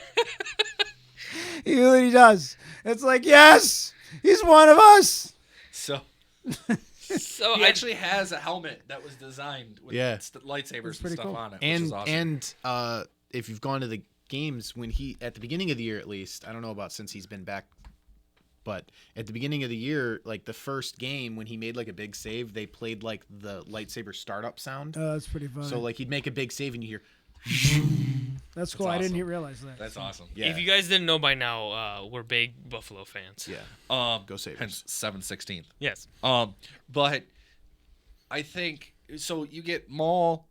He really does. It's like, yes, he's one of us. So So he I actually has a helmet that was designed with lightsabers and pretty stuff cool. on it, which is awesome. And if you've gone to the games when he at the beginning of the year at least, I don't know about since he's been back, but at the beginning of the year, like the first game when he made like a big save, they played like the lightsaber startup sound. That's pretty funny. So like he'd make a big save and you hear that's cool. I awesome. didn't realize that. That's awesome. yeah. If you guys didn't know by now, we're big Buffalo fans. Yeah. Go Sabres. Hence 7/16. Yes. But I think so. You get Maul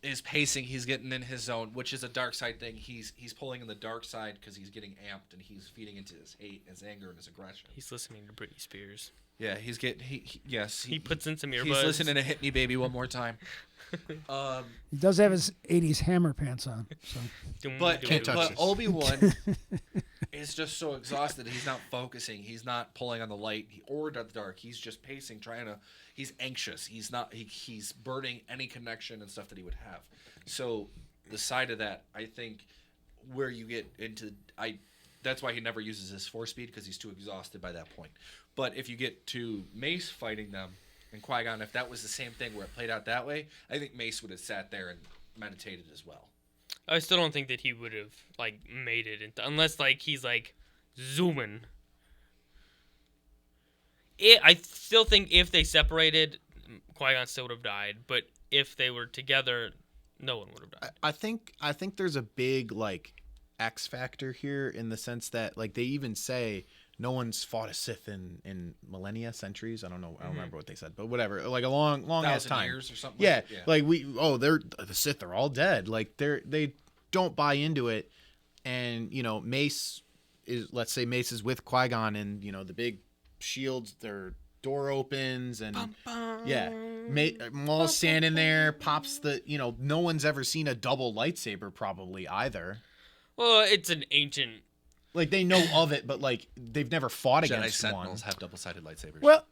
is pacing. He's getting in his zone, which is a dark side thing. He's pulling in the dark side because he's getting amped and he's feeding into his hate, his anger, and his aggression. He's listening to Britney Spears. Yeah, he's getting. He puts in some earbuds. He's listening to "Hit Me, Baby" one more time. He does have his '80s hammer pants on. So But Can't touch this. Obi-Wan is just so exhausted. He's not focusing. He's not pulling on the light or the dark. He's just pacing, he's anxious. He's not. He's burning any connection and stuff that he would have. So the side of that, I think, where you get into, that's why he never uses his force speed because he's too exhausted by that point. But if you get to Mace fighting them and Qui-Gon, if that was the same thing where it played out that way, I think Mace would have sat there and meditated as well. I still don't think that he would have like made it unless like he's like zooming. I still think if they separated, Qui-Gon still would have died. But if they were together, no one would have died. I think there's a big like X factor here in the sense that like they even say no one's fought a Sith in millennia, centuries. I don't know. I don't remember what they said, but whatever. Like a long ass 1,000 time. years or something. Yeah, Like they're the Sith are all dead. Like they don't buy into it, and Mace is, let's say Mace is with Qui-Gon, and the big shields, their door opens, and Maul's standing there, pops the no one's ever seen a double lightsaber probably either. Well, it's an ancient. Like they know of it, but like they've never fought Jedi against Sentinels one. have double-sided lightsabers. Well,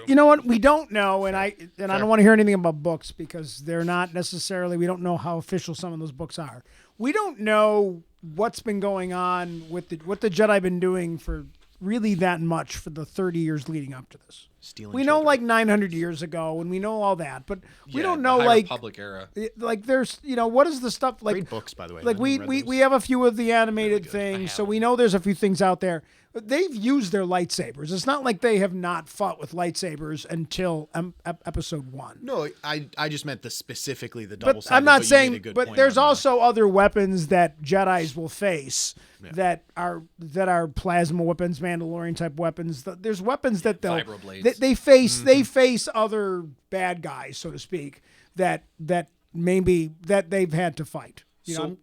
you know what? We don't know, and I don't want to hear anything about books because they're not necessarily. We don't know how official some of those books are. We don't know what's been going on with what the Jedi been doing for really that much for the 30 years leading up to this. Stealing We know children. like 900 years ago, and we know all that, but we Yeah, don't the know High like Republic era. like there's what is the stuff like Great books, by the way. like I we haven't read we those. have a few of the animated Really good. things, so we know there's a few things out there. But they've used their lightsabers. It's not like they have not fought with lightsabers until episode 1. No, I just meant specifically the double. But I'm not you made a saying. good But point there's on also other weapons that Jedi's will face Yeah. that are plasma weapons, Mandalorian type weapons. There's weapons that they'll Vibroblades. they face. They face other bad guys, so to speak. That maybe that they've had to fight.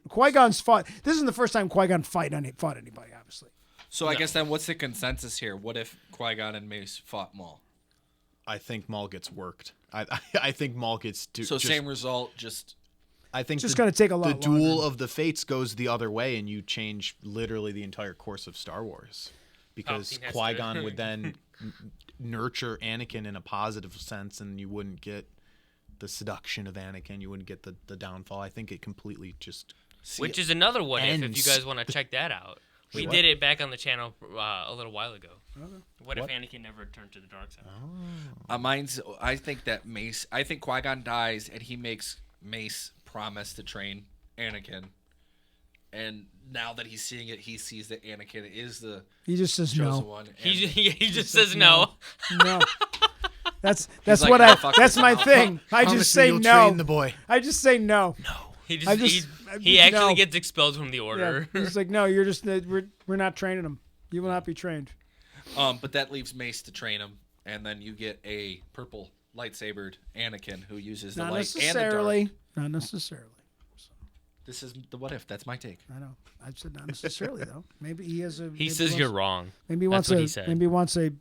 Qui-Gon's fought. This isn't the first time Qui-Gon fought anybody, obviously. So I guess then what's the consensus here? What if Qui-Gon and Mace fought Maul? I think Maul gets worked. I think Maul gets Same result, just I think It's just the- gonna take a lot The duel longer. of the fates goes the other way, and you change literally the entire course of Star Wars, because Palpatine has Qui-Gon to- would then nurture Anakin in a positive sense, and you wouldn't get the seduction of Anakin. You wouldn't get the downfall. I think it completely just. Which is another what if you ends. guys want to check that out. We Wait, did it back on the channel a little while ago. What if Anakin never turned to the dark side? I think that Mace. I think Qui-Gon dies, and he makes Mace promise to train Anakin. And now that he's seeing it, he sees that Anakin is the He just says chosen no. one. and- He just says no. No. That's like, what "No, fuck that's this, my I'll thing. I Promise just me say you'll no. train the boy. I just say no. He I just, just- he actually no. gets expelled from the Yeah. order. He's like, no, you're just we're not training him. You will not be trained. But that leaves Mace to train him, and then you get a purple lightsabered Anakin who uses the Not light and the necessarily. dark. Not necessarily. This is the what if. That's my take. I know. I said not necessarily though. Maybe he has a. He maybe says wants- you're wrong. Maybe he That's wants what a. he said. Maybe he wants a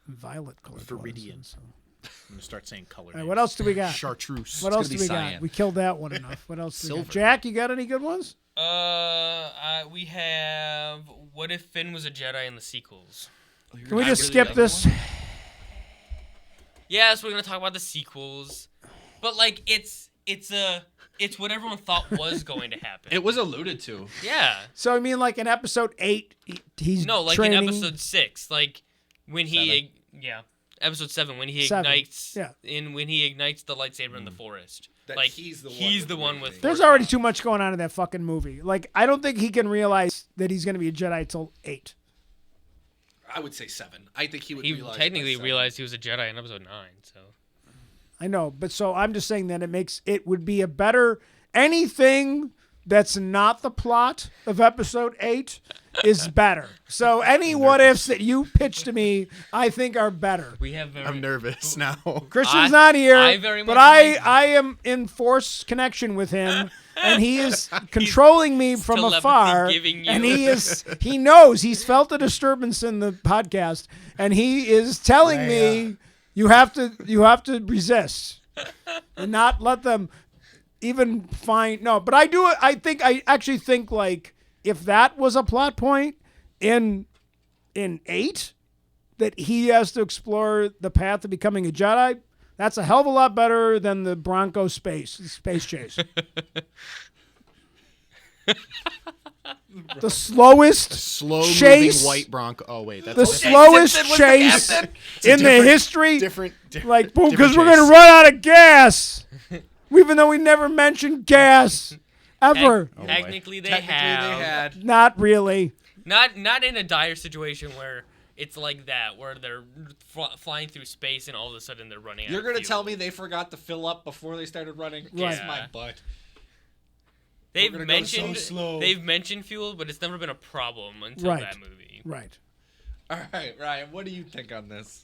violet color. Viridian. So. I'm gonna start saying color. All right, what else do we got? Chartreuse. What else do gonna we be got? cyan. We killed that one enough. What else do we got? Silver. Jack, you got any good ones? We have what if Finn was a Jedi in the sequels? Can we I just really skip like this? Yes, we're gonna talk about the sequels, but like it's what everyone thought was going to happen. It was alluded to. Yeah. So I mean, like in episode 8, he's No, like training. in episode 6, like when he episode 7 when he 7, ignites yeah. when he ignites the lightsaber in the forest. That like he's the one with There's force already power. too much going on in that fucking movie. Like, I don't think he can realize that he's going to be a Jedi till 8. I would say 7. I think he would He realize technically by 7. realized he was a Jedi in episode 9, so I know, but so I'm just saying that it would be a better anything that's not the plot of episode 8 is better. So any what ifs that you pitch to me, I think are better. we have very I'm nervous now. Christian's not here, I very but much like- I am in force connection with him, and he is controlling me from telepathy afar. giving you- And he knows he's felt a disturbance in the podcast, and he is telling me you have to resist and not let them even find no. But I actually think like if that was a plot point in 8. That he has to explore the path of becoming a Jedi, that's a hell of a lot better than the Bronco space chase. The slowest Slow chase, moving white Bronco. Oh wait, that's the a slowest Simpson was the chase captain. in the history. different. Like, boom, different because we're going to chase. run out of gas. Even though we never mentioned gas ever. boy. Technically, they Technically, have. they had. Not really. Not in a dire situation where it's like that, where they're flying through space and all of a sudden they're running out You're of gonna fuel. tell me they forgot to fill up before they started running? Right. Kiss my butt. They've gonna go mentioned so slow. they've mentioned fuel, but it's never been a problem until Right. that movie. Right. All right, Ryan, what do you think on this?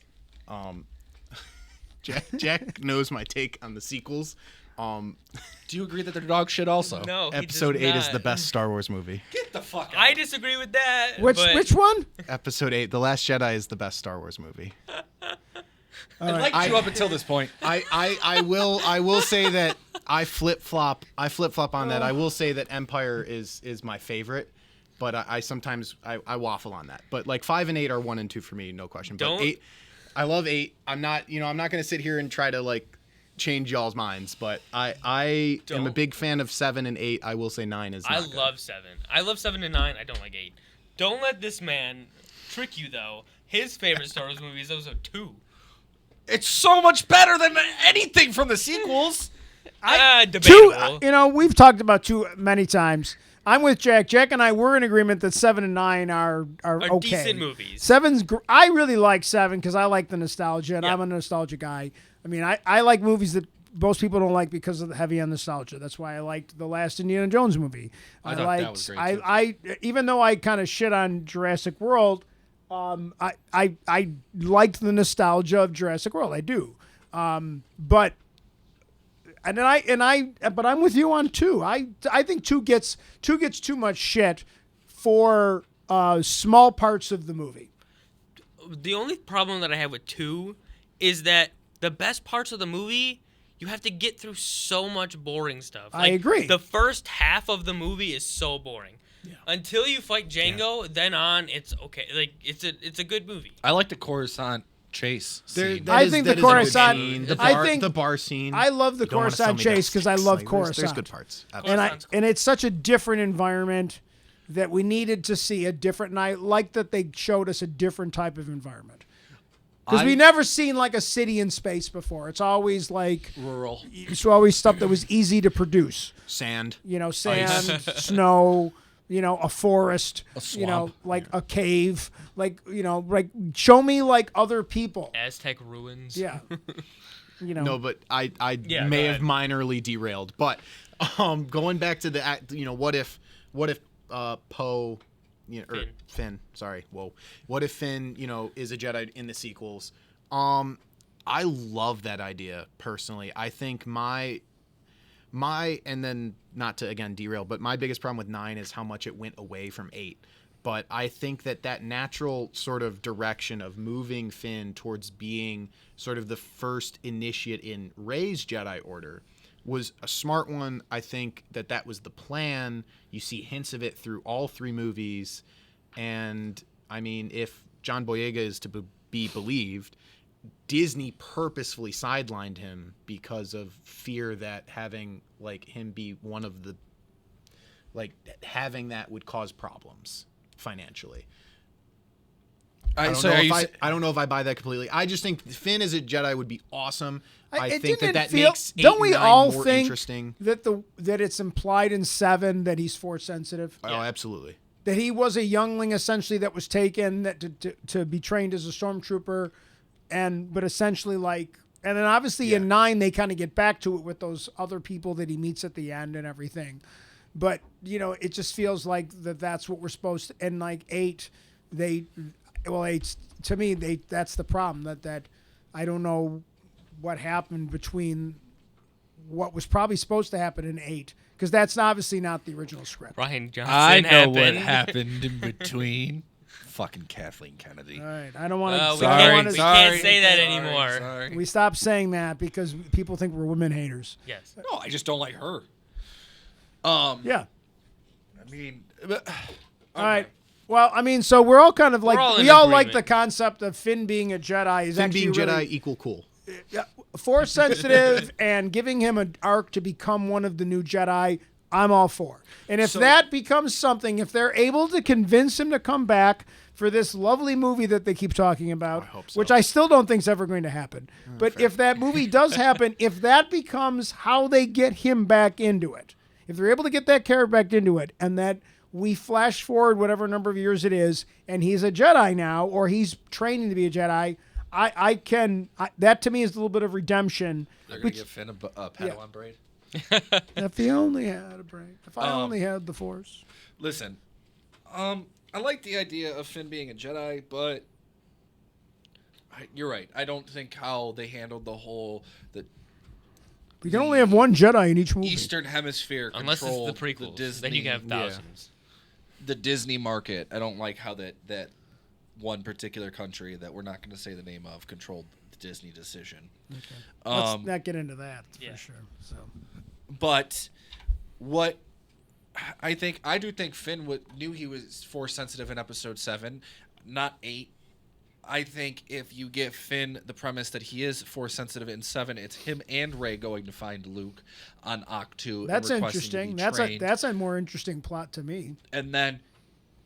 Jack knows my take on the sequels. Do you agree that they're dog shit also? No, he Episode does 8 is not. the best Star Wars movie. Get the fuck out. I disagree with that. Which one? Episode 8, The Last Jedi, is the best Star Wars movie. I liked you up until this point. I will say that I flip flop on that. I will say that Empire is my favorite, but I sometimes I waffle on that. But like 5 and 8 are 1 and 2 for me, no question. But Don't- 8, I love 8. I'm not going to sit here and try to like change y'all's minds, but I am a Don't. big fan of 7 and 8. I will say 9 is. I Not good. love 7. I love 7 and 9. I don't like 8. Don't let this man trick you though. His favorite Star Wars movie is episode 2. It's so much better than anything from the sequels. Debatable. Two, we've talked about 2 many times. I'm with Jack. Jack and I were in agreement that 7 and 9 are okay. Decent movies. 7's. I really like 7 because I like the nostalgia, and Yeah. I'm a nostalgia guy. I mean, I like movies that most people don't like because of the heavy on nostalgia. That's why I liked the last Indiana Jones movie. I thought that was great, too. I even though I kind of shit on Jurassic World, I liked the nostalgia of Jurassic World. I do, but I'm with you on 2. I think 2 gets too much shit for small parts of the movie. The only problem that I have with 2 is that the best parts of the movie, you have to get through so much boring stuff. I agree. The first half of the movie is so boring. Yeah. Until you fight Django, then on it's okay. Like it's a good movie. I like the Coruscant chase scene. I think the Coruscant. The bar scene. I love the You don't wanna sell Coruscant me chase that because I six. love Like, Coruscant. There's good parts. Coruscant's cool. And it's such a different environment that we needed to see a different. And I like that they showed us a different type of environment because we never seen like a city in space before. It's always like Rural. It's always stuff that was easy to produce. Sand. Sand, snow. A forest. A swamp. Like a cave. Like show me like other people. Aztec ruins. Yeah. No, but I Yeah, may go have ahead. minorly derailed. But going back to the what if Poe, or Finn, sorry, whoa, what if Finn is a Jedi in the sequels? I love that idea personally. I think my and then not to again derail, but my biggest problem with 9 is how much it went away from 8. But I think that natural sort of direction of moving Finn towards being sort of the first initiate in Rey's Jedi Order was a smart one. I think that was the plan. You see hints of it through all 3 movies. And, I mean, if John Boyega is to be believed, Disney purposefully sidelined him because of fear that having, like, him be one of the... Like, having that would cause problems financially. I don't know if I buy that completely. I just think Finn as a Jedi would be awesome. I think that makes 8 don't we and 9 all more think interesting. that it's implied in 7 that he's force sensitive? Oh, absolutely. That he was a youngling essentially that was taken to be trained as a stormtrooper, but essentially like, and then obviously in 9 they kind of get back to it with those other people that he meets at the end and everything, but it just feels like that's what we're supposed to. And like 8, to me that's the problem that I don't know what happened between what was probably supposed to happen in 8, because that's obviously not the original script. Ryan Johnson I know happened. what happened in between. Fucking Kathleen Kennedy. All right, I don't want to. we can't say that anymore. Sorry. We stopped saying that because people think we're women haters. Yes. No, I just don't like her. Yeah. I mean, All right. Well, I mean, so we're all kind of like, We're all in we all like agreement. the concept of Finn being a Jedi. Is Finn actually being Jedi really, equal cool. force sensitive and giving him an arc to become one of the new Jedi. I'm all for. And if that becomes something, if they're able to convince him to come back for this lovely movie that they keep talking about, I hope so. which I still don't think is ever going to happen. But if that movie does happen, if that becomes how they get him back into it, if they're able to get that character back into it, and that we flash forward whatever number of years it is, and he's a Jedi now, or he's training to be a Jedi, that to me is a little bit of redemption. they're gonna give Finn a Padawan braid. If he only had a brain. If I only had the Force. Listen, I like the idea of Finn being a Jedi, but you're right. I don't think how they handled the We can only have one Jedi in each movie. Eastern Hemisphere Unless it's control the prequels. Disney, Then you can have thousands. the Disney market. I don't like how that one particular country that we're not going to say the name of controlled the Disney decision. Okay. Let's not get into that for sure. So, but what I do think Finn knew he was Force sensitive in Episode 7, not 8. I think if you give Finn the premise that he is Force sensitive in 7, it's him and Rey going to find Luke on Octu. that's and requesting to interesting. be That's a more interesting plot to me. And then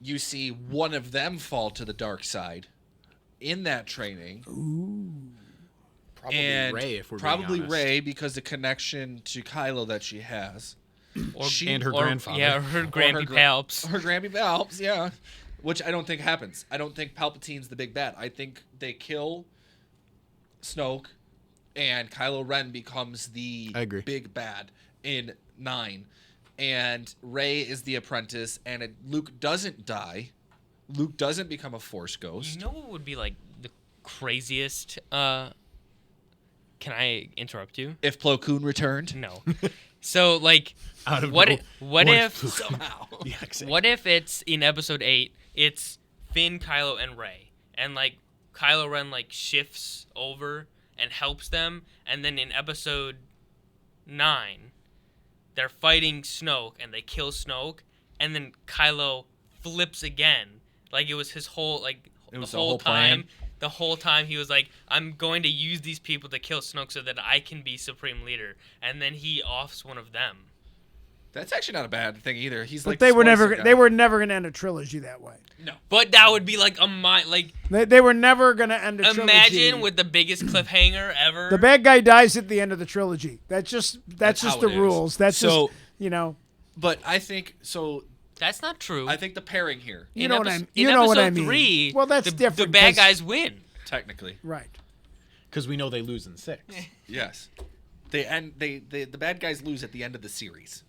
you see one of them fall to the dark side in that training. Probably And Rey, if we're probably being honest. Rey because the connection to Kylo that she has. And her grandfather. Yeah, her Grampy Palps. Her Grampy Palps, yeah. Which I don't think happens. I don't think Palpatine's the big bad. I think they kill Snoke and Kylo Ren becomes the big bad in 9. And Rey is the apprentice, and Luke doesn't die. Luke doesn't become a Force ghost. You know what would be like the craziest? Can I interrupt you? If Plo Koon returned? No. So like, what if Somehow. what if it's in Episode 8? It's Finn, Kylo, and Rey, and like Kylo Ren like shifts over and helps them, and then in Episode 9, they're fighting Snoke and they kill Snoke, and then Kylo flips again, like it was his whole the whole time. plan. The whole time he was like, I'm going to use these people to kill Snoke so that I can be Supreme Leader, and then he offs one of them. That's actually not a bad thing either. He's But like they the were never splicing guy. they were never going to end a trilogy that way. No. But that would be like like They were never going to end a trilogy. imagine with the biggest cliffhanger ever. the bad guy dies at the end of the trilogy. That's just how the it is. rules. That's So- just, you know. But I think so. That's not true. I think the pairing here, You In know what epis- I in you know what I Episode mean. 3, Well, that's the different. bad 'cause- guys win. technically, Right. Because we know they lose in 6. yes. The bad guys lose at the end of the series.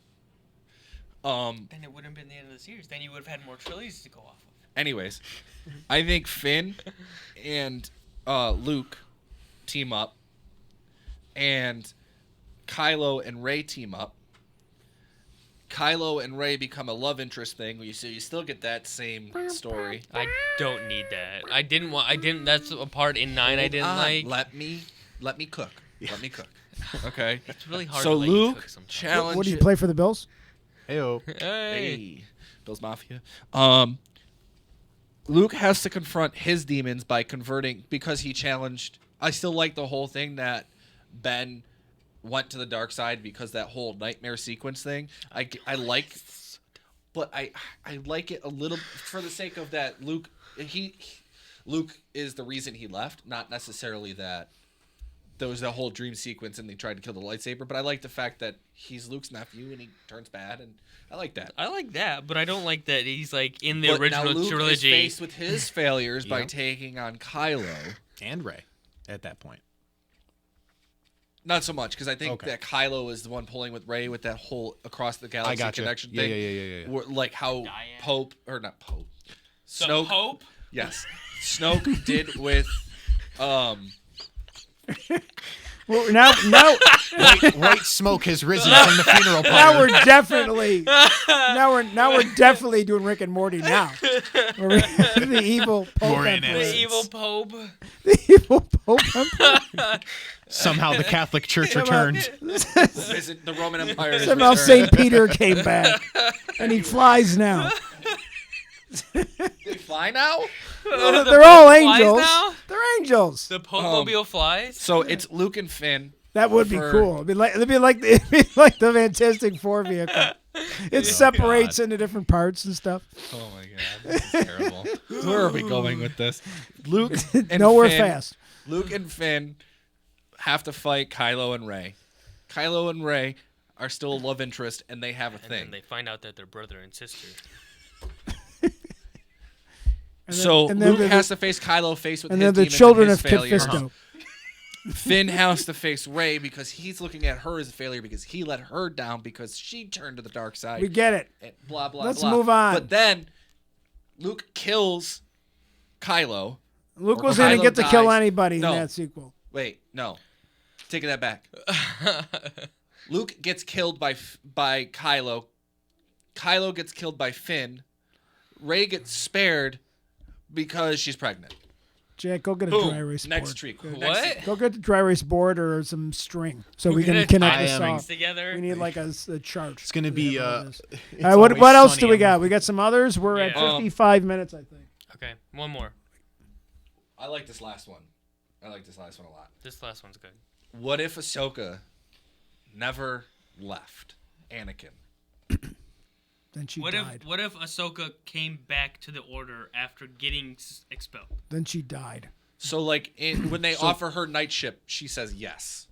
Then it wouldn't have been the end of the series. Then you would have had more trilogies to go off of. Anyways, I think Finn and Luke team up, and Kylo and Rey team up. Kylo and Rey become a love interest thing. You still get that same story. I don't need that. I didn't. That's a part in 9 I didn't like. Let me cook. Let me cook. Okay. It's really hard. So to let you Luke cook sometimes. challenge. What do you play for the Bills? Heyo. Hey. Hey, Bill's Mafia. Luke has to confront his demons by converting because he challenged. I still like the whole thing that Ben went to the dark side because that whole nightmare sequence thing. I like, but I like it a little for the sake of that Luke. Luke is the reason he left, not necessarily that there was that whole dream sequence and they tried to kill the lightsaber. But I like the fact that he's Luke's nephew and he turns bad, and I like that. I like that, but I don't like that he's like in the But original now Luke trilogy. is faced with his failures by Yeah. taking on Kylo. And Rey at that point. Not so much because I think Okay. that Kylo is the one pulling with Rey with that whole across the galaxy gotcha. connection Yeah, thing. yeah. Where- like how Diane. Pope or not Pope, The Snoke. Pope. Yes, Snoke did with Well, now White smoke has risen from the funeral now pyre. we're definitely doing Rick and Morty now. The evil Pope Morian Emperor. The evil Pope. The evil Pope Emperor. Somehow the Catholic Church returned. visit the Roman Empire. has Somehow returned. St. Peter came back, and he flies now. They fly now. They're all flies angels. now? They're angels. The Pope mobile flies. So it's Luke and Finn. That would be for- cool. It'd be like the Fantastic Four vehicle. It separates into different parts and stuff. Oh my god, this is terrible. Where are we going with this? Luke and Nowhere Finn, fast. Luke and Finn have to fight Kylo and Rey. Kylo and Rey are still a love interest, and they have a And thing. then they find out that they're brother and sister. And So then Luke the- has to face Kylo face with and his then the demons children and his of Kit failures. Fisto. Finn has to face Rey because he's looking at her as a failure because he let her down because she turned to the dark side. We get it. And blah, blah, Let's blah. move on. But then Luke kills Kylo. Luke Or was in and Kylo get to kill dies. anybody No. in that sequel. Wait, no. Taking that back. Luke gets killed by Kylo. Kylo gets killed by Finn. Rey gets spared because she's pregnant. Jack, go get a Boom. dry erase Next board. treat. What? Go get the dry erase board or some string so we We're can gonna connect tie this am- off. together. We need like a chart. It's going to be. All right, what else do we got? We got some others. We're at Yeah. 55 minutes, I think. Okay, one more. I like this last one. I like this last one a lot. This last one's good. What if Ahsoka never left Anakin? Then she What died. if Ahsoka came back to the Order after getting expelled? Then she died. So, like, when they offer her knightship, she says yes.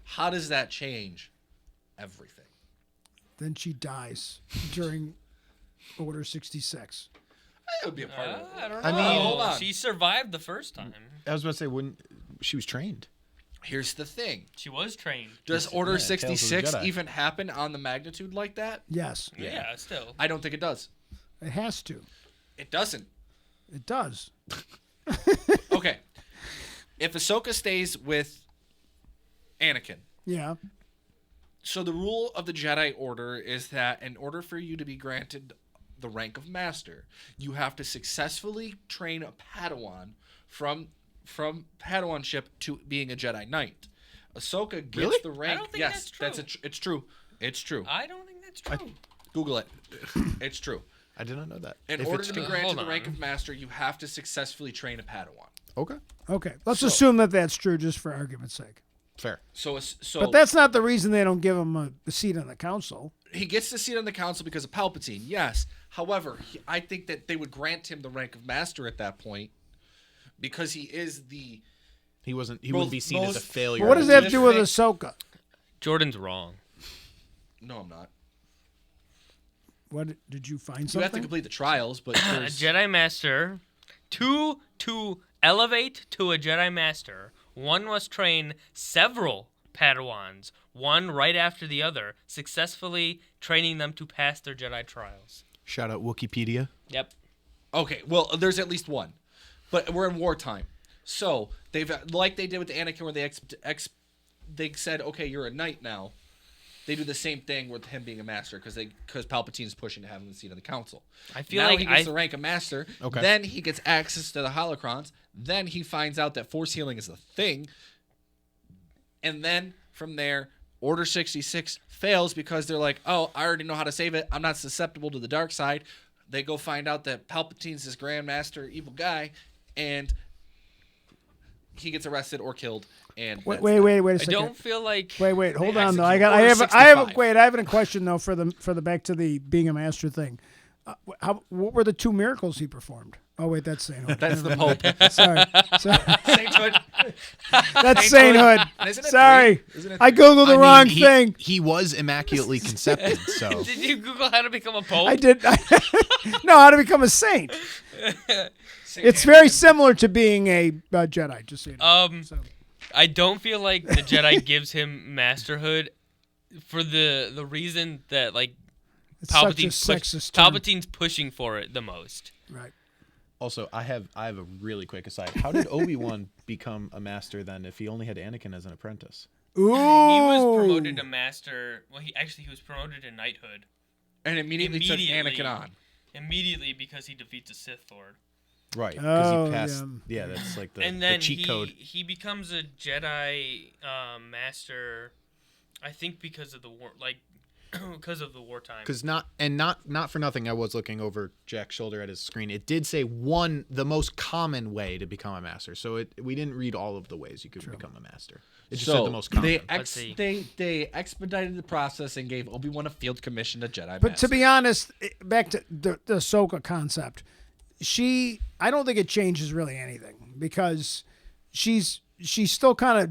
How does that change everything? Then she dies during Order 66. That would be a part of it. I don't know. I mean- Hold on. She survived the first time. I was about to say, when she was trained. Here's the thing. She was trained. Does Order yeah, Tales of the 66 Jedi. even happen on the magnitude like that? Yes, Yeah, still. I don't think it does. it has to. It doesn't. It does. Okay. If Ahsoka stays with Anakin, Yeah. so the rule of the Jedi Order is that in order for you to be granted the rank of Master, you have to successfully train a Padawan from Padawanship to being a Jedi Knight. Ahsoka gets Really? the rank. I don't think yes, that's true. it's true. It's true. I don't think that's true. Google it. It's true. I did not know that. In If order it's to be true. granted Hold the rank on. of Master, you have to successfully train a Padawan. Okay. Okay. Let's So- assume that that's true just for argument's sake. Fair. So But that's not the reason they don't give him a seat on the council. he gets the seat on the council because of Palpatine. Yes. However, I think that they would grant him the rank of Master at that point because he is the. He wasn't. He wouldn't be seen as a most- failure. But what does that have to do with This Ahsoka? Jordan's wrong. No, I'm not. What did you find You something? have to complete the trials, but A there's, Jedi Master. To elevate to a Jedi Master, one must train several Padawans, one right after the other, successfully training them to pass their Jedi trials. Shout out Wikipedia. Yep. okay. Well, there's at least one, but we're in wartime, so they've like they did with the Anakin, where they said, okay, you're a knight now. They do the same thing with him being a master because Palpatine's pushing to have him the seat of the council. I feel now like he gets the rank of master. Okay. Then he gets access to the holocrons. Then he finds out that force healing is a thing. And then from there, Order 66 fails because they're like, oh, I already know how to save it. I'm not susceptible to the dark side. They go find out that Palpatine's this grandmaster evil guy, and he gets arrested or killed. And Wait that's a I second. don't feel like. Wait, hold They on though. execute I have Order I 65. a question though for the back to the being a master thing. What were the two miracles he performed? Oh wait, that's sainthood. That's the Pope. Sorry. Sainthood. That's sainthood. Isn't it Sorry. three? Isn't it I googled the wrong he, thing. He was immaculately concepted, so Did you Google how to become a pope? I did. No, how to become a saint. Saint It's Anakin. very similar to being a Jedi. Just so you know. So, I don't feel like the Jedi gives him masterhood for the reason that like it's such a Palpatine's sexist term. Palpatine's pushing for it the most. Right. Also, I have a really quick aside. How did Obi-Wan become a master then if he only had Anakin as an apprentice? Ooh. He was promoted to master. Well, he was promoted to knighthood And immediately took Anakin on. immediately because he defeats a Sith Lord. Right, because Oh, he passed. Yeah, that's like the, And then the cheat code. he becomes a Jedi master. I think because of the war, because of the wartime. Because not for nothing, I was looking over Jack's shoulder at his screen. It did say the most common way to become a master. So we didn't read all of the ways you could become a master. It just said the most common. Let's see. They expedited the process and gave Obi-Wan a field commission to Jedi But Master. to be honest, back to the Ahsoka concept, I don't think it changes really anything because she's still kind of,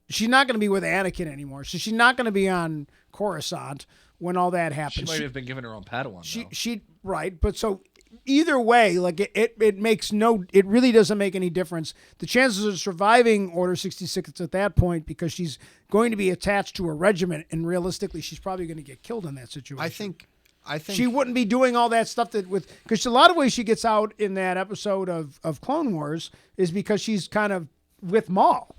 she's not going to be with Anakin anymore. So she's not going to be on Coruscant when all that she happens. might have been given her own Padawan, though. She right, but so either way, like it makes it really doesn't make any difference. The chances of surviving Order 66 at that point, because she's going to be attached to a regiment, and realistically, she's probably going to get killed in that situation. I think she wouldn't be doing all that stuff because a lot of ways she gets out in that episode of Clone Wars is because she's kind of with Maul.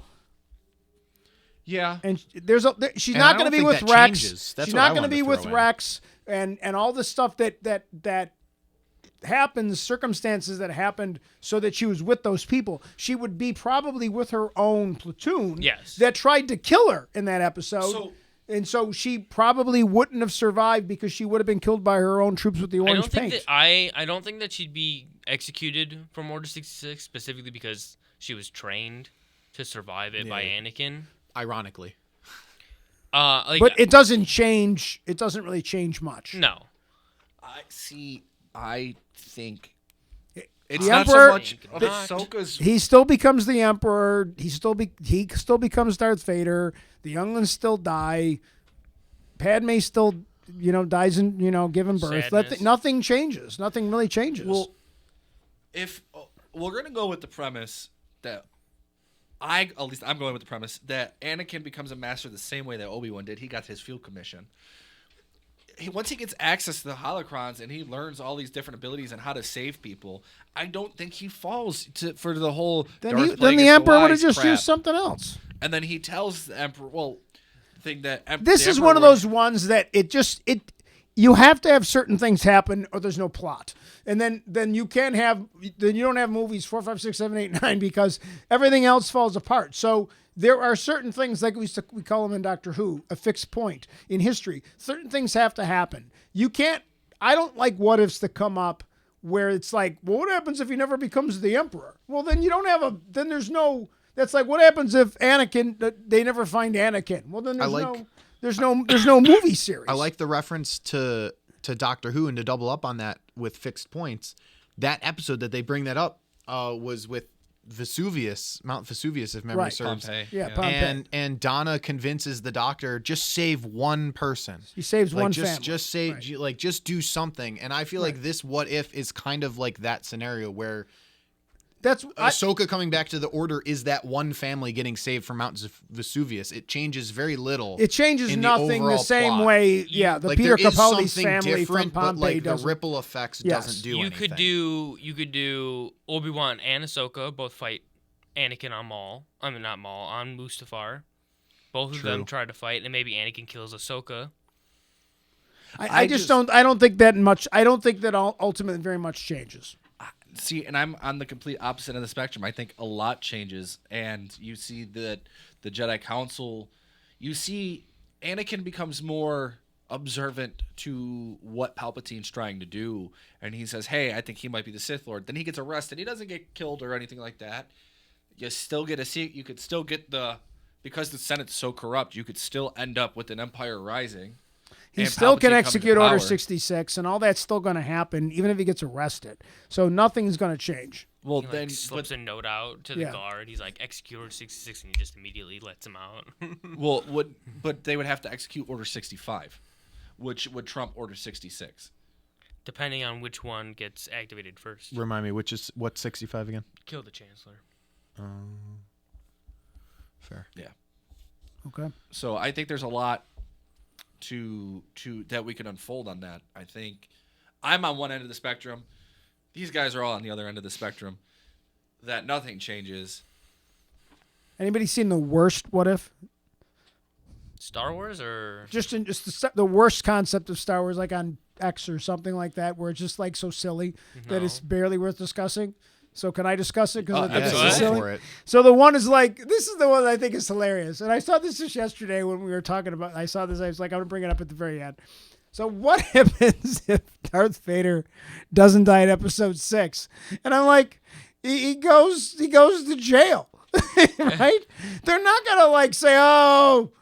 Yeah, and she's And not I going to don't be think with that Rex. changes. That's She's what I not going to wanted be to with throw in. Rex and all the stuff that happens, circumstances that happened so that she was with those people. She would be probably with her own platoon that tried to kill her in that episode. And so she probably wouldn't have survived because she would have been killed by her own troops with the orange paint. I don't think that she'd be executed from Order 66 specifically because she was trained to survive it by Anakin. Ironically. But it doesn't change. It doesn't really change much. No. I think it's the not Emperor, so much Ahsoka's. He still becomes the Emperor. He still becomes Darth Vader. The younglings still die. Padme still, dies and giving birth. Nothing changes. Nothing really changes. Well, if we're gonna go with the premise that I'm going with the premise that Anakin becomes a master the same way that Obi-Wan did. He got his field commission. Once he gets access to the holocrons and he learns all these different abilities and how to save people, I don't think he falls for the whole. Then the Emperor would have just used something else. And then he tells the Emperor, this is one of those ones that you have to have certain things happen or there's no plot. And then you don't have movies 4, 5, 6, 7, 8, 9 because everything else falls apart. So there are certain things, like we call them in Doctor Who, a fixed point in history. Certain things have to happen. I don't like what ifs that come up where it's like, well, what happens if he never becomes the Emperor? Well, then you don't have that's like, what happens if they never find Anakin? Well, then there's no movie series. I like the reference to Doctor Who, and to double up on that with fixed points. That episode that they bring that up was with Mount Vesuvius, if memory serves. Pompeii. Yeah, Pompeii. And Donna convinces the Doctor, just save one person. He saves one family. Just save, just do something. And I feel like this what if is kind of like that scenario where Ahsoka coming back to the Order is that one family getting saved from Mount Vesuvius. It changes very little. It changes in nothing the same plot. way. Yeah, the Peter Capaldi's family from Pompeii but the ripple effects doesn't do anything. You could do Obi-Wan and Ahsoka both fight Anakin on on Mustafar. Both of them try to fight, and maybe Anakin kills Ahsoka. I don't think that much. I don't think that ultimately very much changes. See, and I'm on the complete opposite end of the spectrum. I think a lot changes, and you see that the Jedi Council, you see Anakin becomes more observant to what Palpatine's trying to do, and he says, hey, I think he might be the Sith Lord. Then he gets arrested. He doesn't get killed or anything like that. You still get a seat. You could still get because the Senate's so corrupt, you could still end up with an Empire rising. He still can execute Order 66, and all that's still going to happen, even if he gets arrested. So nothing's going to change. Well, he then slips a note out to the guard. He's like, execute Order 66, and he just immediately lets him out. But they would have to execute Order 65, which would trump Order 66. Depending on which one gets activated first. Remind me, what's 65 again? Kill the Chancellor. Fair. Yeah. Okay. So I think there's a lot to that we can unfold on that. I think I'm on one end of the spectrum. These guys are all on the other end of the spectrum. That nothing changes. Anybody seen the worst what if? Star Wars or just the worst concept of Star Wars, like on X or something like that, where it's just like so silly that it's barely worth discussing. So can I discuss it? Because I think it's silly. For it. So the one is like, this is the one that I think is hilarious. And I saw this just yesterday when we were talking about, I saw this, I was like, I'm going to bring it up at the very end. So what happens if Darth Vader doesn't die in episode 6? And I'm like, he goes to jail, right? They're not going to like say, oh,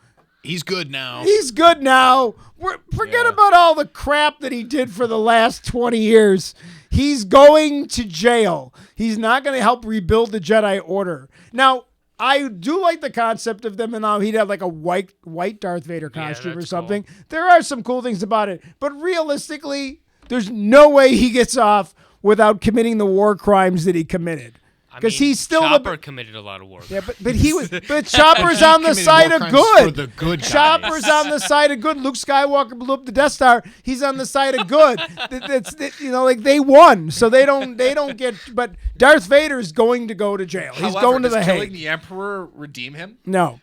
he's good now. He's good now. Forget about all the crap that he did for the last 20 years. He's going to jail. He's not going to help rebuild the Jedi Order. Now, I do like the concept of them, and now he'd have like a white Darth Vader costume or something. Cool. There are some cool things about it. But realistically, there's no way he gets off without committing the war crimes that he committed. Because he's still Chopper committed a lot of work. Yeah, but he was. But Chopper's on the side of For good. the good guys. Chopper's on the side of good. Luke Skywalker blew up the Death Star. He's on the side of good. They won, so they don't get. But Darth Vader is going to go to jail. He's going to the does killing Hague. the Emperor redeem him? No.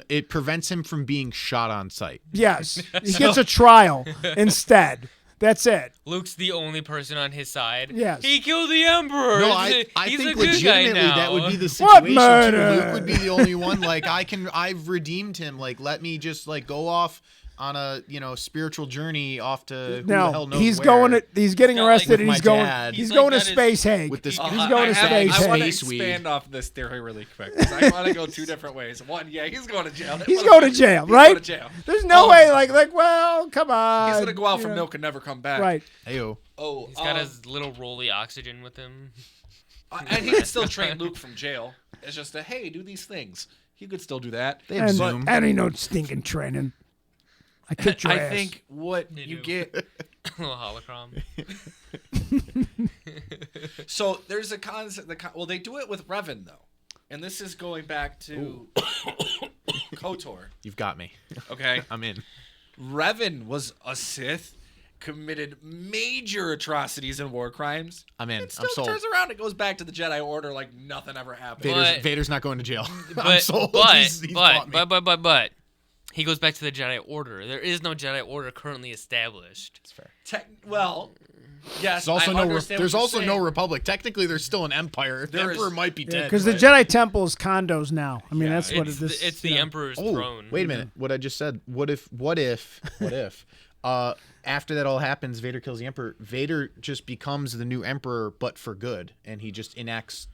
It prevents him from being shot on sight. Yes, he gets a trial instead. That's it. Luke's the only person on his side. Yes. He killed the Emperor. No, I He's think a good guy legitimately now. that would be the What situation. murder? Luke would be the only one. Like I've redeemed him. Like let me just go off on a spiritual journey off to who the hell No, knows he's where. going. He's getting got, arrested, like, and with he's my going. dad. He's He's going like to got Space Hague. with this. He's going to Space I want to Hague. expand off this theory really quick. 'Cause I want to go two different ways. One, yeah, he's going to jail. He's going to jail, right? He's going to jail. There's no way. Well, come on. He's going to go out you from know. milk and never come back. Right. Heyo. Oh, He's got his little rolly oxygen with him. and he could still train Luke from jail. It's just hey, do these things. He could still do that. They have Zoom. And ain't no stinking training. I kicked your I ass. think what They you do. get. A little holocron. So there's a concept. Well, they do it with Revan though, and this is going back to KOTOR. You've got me. Okay, I'm in. Revan was a Sith, committed major atrocities and war crimes. I'm in. It I'm still sold. turns around and goes back to the Jedi Order like nothing ever happened. Vader's not going to jail. I'm But sold. but He's bought me. but he goes back to the Jedi Order. There is no Jedi Order currently established. It's fair. Well, yes. There's also I no. understand There's what you're also saying. no republic. Technically, there's still an empire. The There emperor is- might be dead. because the but- Jedi Temple is condos now. I mean, Yeah, that's what It's it is. the, it's the Emperor's Oh, throne. wait a minute. What I just said. What if? After that all happens, Vader kills the emperor. Vader just becomes the new emperor, but for good, and he just enacts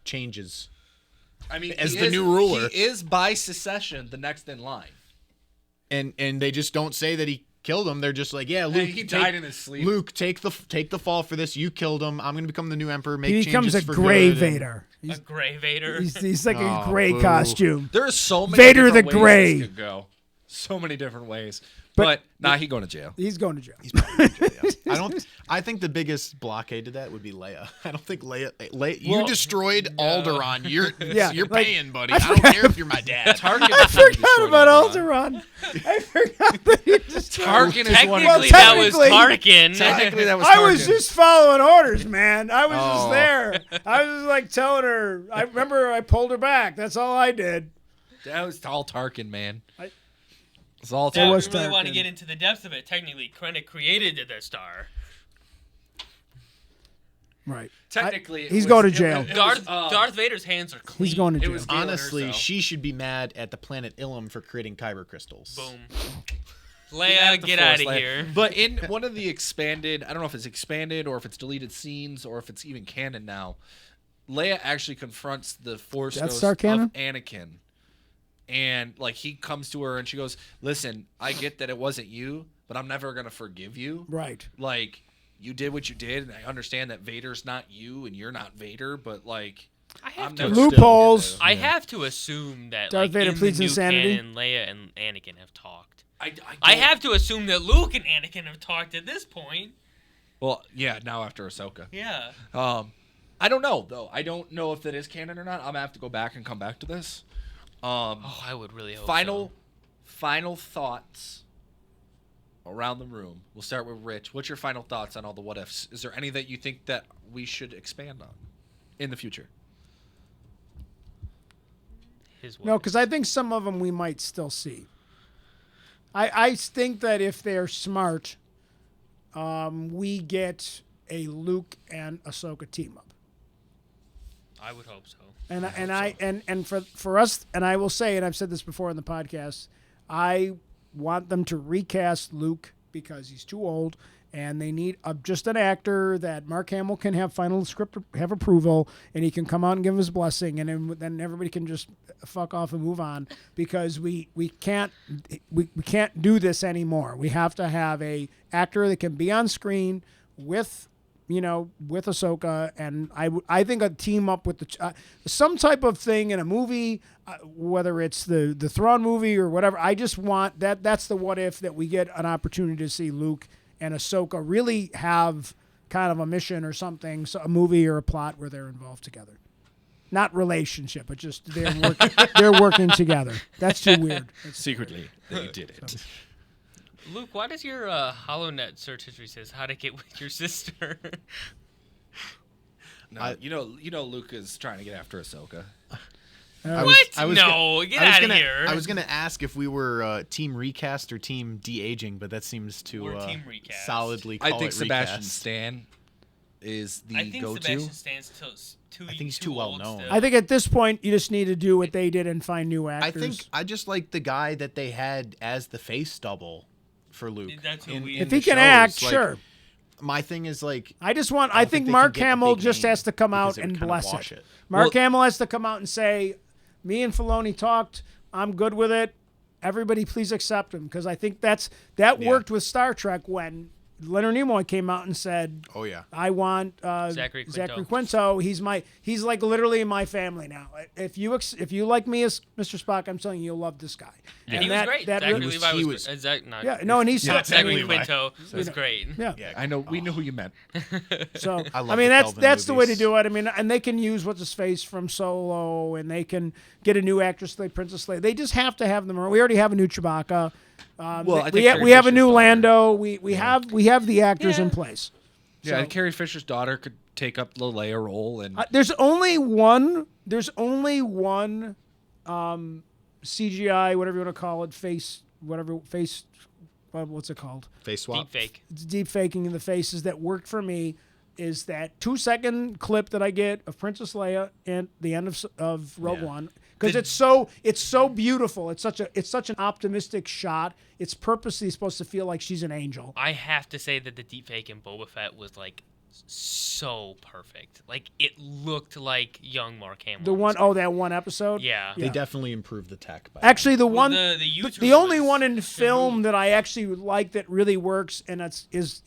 changes. I mean, as he the is- new ruler. he is by secession the next in line. And they just don't say that he killed him. They're just like, yeah, Luke, he died in his sleep. Luke, take the fall for this. You killed him. I'm gonna become the new emperor. Make He becomes a changes for gray good, and- Vader. A gray Vader. He's like a Oh, gray boo. costume. There are so many Vader different the ways Gray. this could go. So many different ways. But- But he's going to jail. He's going to jail. I think the biggest blockade to that would be Leia. I don't think Leia you Well, destroyed Alderaan. You're Yeah, you're like, paying, buddy. I I don't forgot- care if you're my dad. Tarkin I forgot about Alderaan. I forgot that he just. Tarkin is one. Technically, Well, that was technically- Tarkin. Technically, that was. I was Tarkin. just following orders, man. I was just Oh. there. I was just like telling her. I remember I pulled her back. That's all I did. That was all Tarkin, man. I- It's all It Yeah, Tarkin. was we really want to Tarkin. get into the depths of it. Technically, Krennic created the Death Star. Right. Technically, it he's was- going to it- jail. it was, Darth Vader's hands are clean. He's going to It jail. was Galen Honestly, herself. she should be mad at the planet Ilum for creating kyber crystals. Boom. At Leia, the get Force out of Land. here. But in one of the expanded, I don't know if it's expanded or if it's deleted scenes or if it's even canon now, Leia actually confronts the Force Death Ghost Star canon? of Anakin. And like he comes to her and she goes, "Listen, I get that it wasn't you, but I'm never going to forgive you. Right. Like you did what you did and I understand that Vader's not you and you're not Vader, but like I have I'm to. never Loopholes. gonna I have to assume that Darth like, Vader in pleads the new insanity? canon, Leia and Anakin have talked. I I don't- have to assume that Luke and Anakin have talked at this point. Well, yeah, now after Ahsoka. Yeah. I don't know though. I don't know if that is canon or not. I'm gonna have to go back and come back to this. Oh, I would really hope Final thoughts around the room. We'll start with Rich. What's your final thoughts on all the what ifs? Is there any that you think that we should expand on in the future? His No, way. because I think some of them we might still see. I think that if they're smart, we get a Luke and Ahsoka team up. I would hope so. And for us, and I will say, and I've said this before in the podcast, I want them to recast Luke because he's too old, and they need just an actor that Mark Hamill can have final script have approval, and he can come out and give his blessing, and then everybody can just fuck off and move on because we can't do this anymore. We have to have a actor that can be on screen with Ahsoka, and I think a team up with some type of thing in a movie, whether it's the Thrawn movie or whatever. I just want that. That's the what if that we get an opportunity to see Luke and Ahsoka really have kind of a mission or something, so a movie or a plot where they're involved together. Not relationship, but just they're working together. That's too weird. Secretly, they did it. Luke, why does your HoloNet search history says how to get with your sister? No, you know, Luke is trying to get after Ahsoka. Get out of here. I was gonna ask if we were team recast or team de-aging, but that seems to We're team recast. solidly I call think it Sebastian recast. Stan is the I think go-to. Sebastian Stan's too I think he's too well known. I think at this point you just need to do what they did and find new I actors. think I just like the guy that they had as the face double for Luke. That's who in- we- in if the he can shows. act, Like, sure. My thing is like I think don't think they Mark can get a Hamill big just name has to come because out it would and kind of bless wash it. it. Mark Hamill has to come out and say, me and Filoni talked. I'm good with it. Everybody please accept him, because I think that worked with Star Trek when Leonard Nimoy came out and said, oh yeah. I want Zachary Quinto. He's like literally in my family now. If you like me as Mr. Spock, I'm telling you, you'll love this guy. And he was great. Zachary Levi he was was- great. And he's Zachary Quinto was great. yeah. I know. We knew who you meant. So I love I mean the that's Kelvin the way to movies. do it. I mean, and they can use what's his face from Solo, and they can get a new actress to play Princess Leia. They just have to have them. We already have a new Chewbacca. Well, I think we Carrie have a Fisher's new daughter. Lando. We have the actors in place. Yeah, So- Carrie Fisher's daughter could take up the Leia role, and There's only one CGI, whatever you want to call it, what's it called? Face swap. Deep fake. It's deep faking in the faces that worked for me. Is that 2-second clip that I get of Princess Leia and the end of Rogue One, because it's so beautiful. It's such an optimistic shot. It's purposely supposed to feel like she's an angel. I have to say that the deepfake in Boba Fett was like so perfect. Like it looked like young Mark Hamill. That one episode. Yeah. They definitely improved the tech. By Actually, the one, the the YouTuber only was one in film that I actually like that really works, and that's is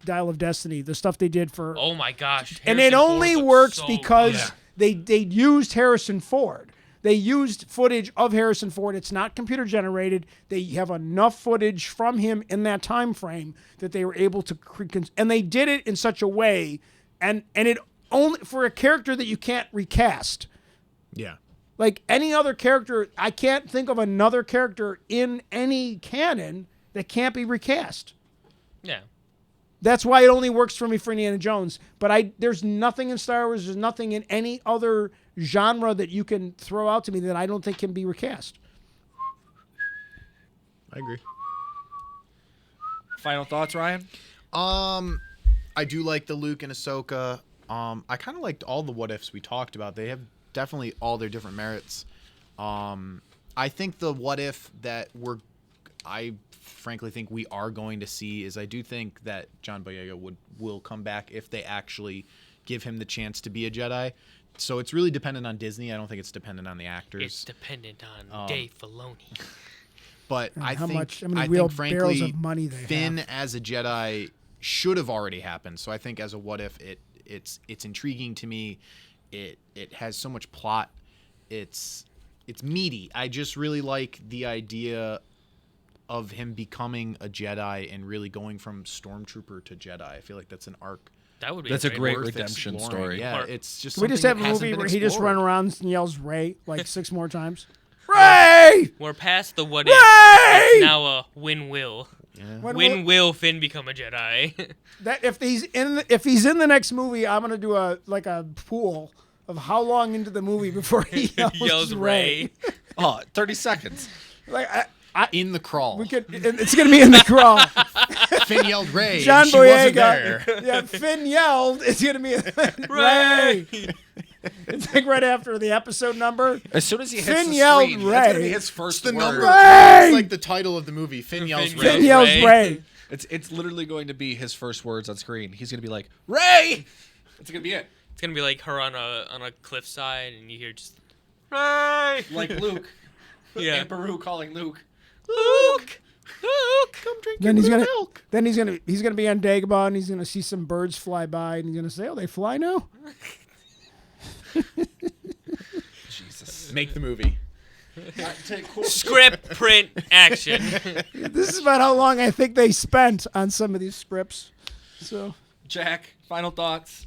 Dial of Destiny. The stuff they did for, Oh my gosh. and it Harrison only Ford looked works so because good. they used Harrison Ford. They used footage of Harrison Ford. It's not computer generated. They have enough footage from him in that time frame that they were able to and they did it in such a way, and it only for a character that you can't recast. yeah. Like any other character, I can't think of another character in any canon that can't be recast. Yeah. That's why it only works for me for Indiana Jones. But there's nothing in Star Wars, there's nothing in any other genre that you can throw out to me that I don't think can be recast. I agree. final thoughts, Ryan? I do like the Luke and Ahsoka. I kind of liked all the what ifs we talked about. They have definitely all their different merits. I think the what if that I frankly think we are going to see is I do think that John Boyega will come back if they actually give him the chance to be a Jedi. So it's really dependent on Disney. I don't think it's dependent on the actors. It's dependent on Dave Filoni. But And I how think, many I real think barrels frankly, of money they Finn have. as a Jedi should have already happened. So I think as a what if, it's intriguing to me. It has so much plot. It's meaty. I just really like the idea of him becoming a Jedi and really going from Stormtrooper to Jedi. I feel like that's an arc. That would be That's a great worth redemption exploring. story. Yeah, Mark. it's just. Can we just something have a that hasn't movie been where he just explored. runs around and yells Ray like 6 more times? Ray! We're past the what Ray! if. It's now a when-will. When Will Finn become a Jedi? that if he's in the next movie, I'm gonna do a pool of how long into the movie before he yells, Ray. Oh, 30 seconds. Like In the crawl. it's gonna be in the crawl. Finn yelled Ray. John and she wasn't Boyega. there. Yeah, Finn yelled. It's gonna be Ray. It's like right after the episode number. As soon as he hits Finn the yelled screen, that's gonna Ray. be his first The word. number. Ray! It's like the title of the movie. Finn yells Finn Ray. Finn yells Ray. Ray. It's literally going to be his first words on screen. He's gonna be like, Ray! That's gonna be it. It's gonna be like her on a cliffside, and you hear just Ray. Like Luke. Yeah. Aunt Beru calling Luke. Luke. Come drink Then your he's gonna milk. he's gonna be on Dagobah and he's gonna see some birds fly by and he's gonna say, "Oh, they fly now." Jesus. Make the movie. Script, print, action. This is about how long I think they spent on some of these scripts. So Jack, final thoughts.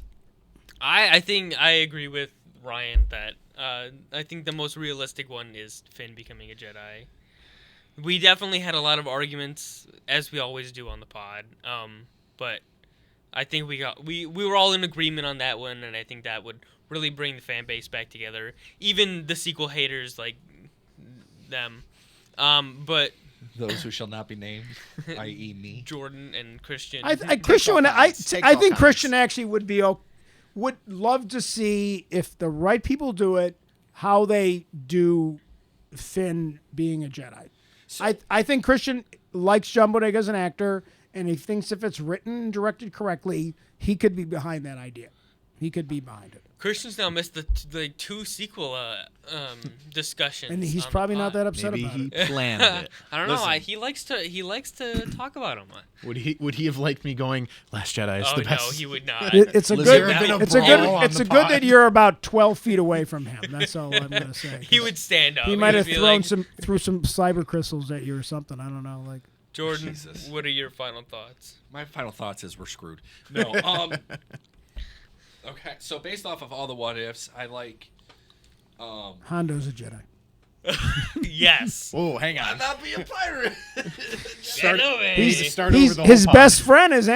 I think I agree with Ryan that I think the most realistic one is Finn becoming a Jedi. We definitely had a lot of arguments, as we always do on the pod. But I think we were all in agreement on that one, and I think that would really bring the fan base back together. Even the sequel haters like them. But Those who shall not be named, i.e., me. Jordan and Christian. I think comments. Christian actually would love to see, if the right people do it, how they do Finn being a Jedi. I think Christian likes John Boyega as an actor, and he thinks if it's written and directed correctly, he could be behind that idea. He could be behind it. Christian's now missed the 2 sequel discussions. And he's on probably the not pod. that upset Maybe about he it. planned it. I don't know. Listen. He likes to talk about them. Would he have liked me going, Last Jedi is Oh the no, best? he would not. It's a There good. have been a It's a brawl good. on It's the a good pod. that you're about 12 feet away from him. That's all I'm gonna say. He would stand up. He might would have be thrown like, threw some cyber crystals at you or something. I don't know. Like Jordan, Jesus. what are your final thoughts? My final thoughts is we're screwed. No. Okay, so based off of all the what ifs, I like. Hondo's a Jedi. Yes. Oh, hang on. I'm not be a pirate. Start over His the whole pod. best friend is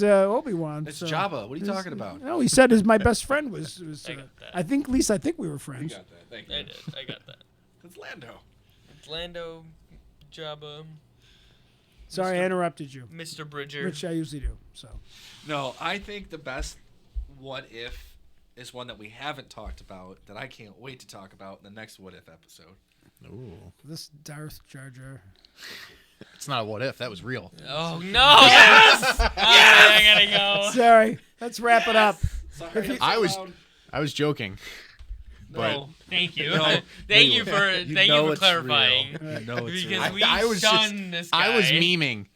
Obi-Wan. It's so- Jabba. What are you talking about? No, he said my best friend was. I got that. I think, at least I think we were You friends. got that. Thank I you. did. I got that. It's Lando. It's Lando, Jabba, Sorry, I interrupted you, Mr. Bridger. which I usually do. So No, I think the best what if is one that we haven't talked about that I can't wait to talk about in the next what if episode. Ooh. this Darth Jar Jar. It's not a what if. That was real. Oh no! Yes! I gotta go. Sorry, let's wrap it up. Sorry, I'm I so was- loud. I was joking. No. Thank you. No, Thank you for it's clarifying. real. You know it's Because real. we I was shun this guy. I was memeing.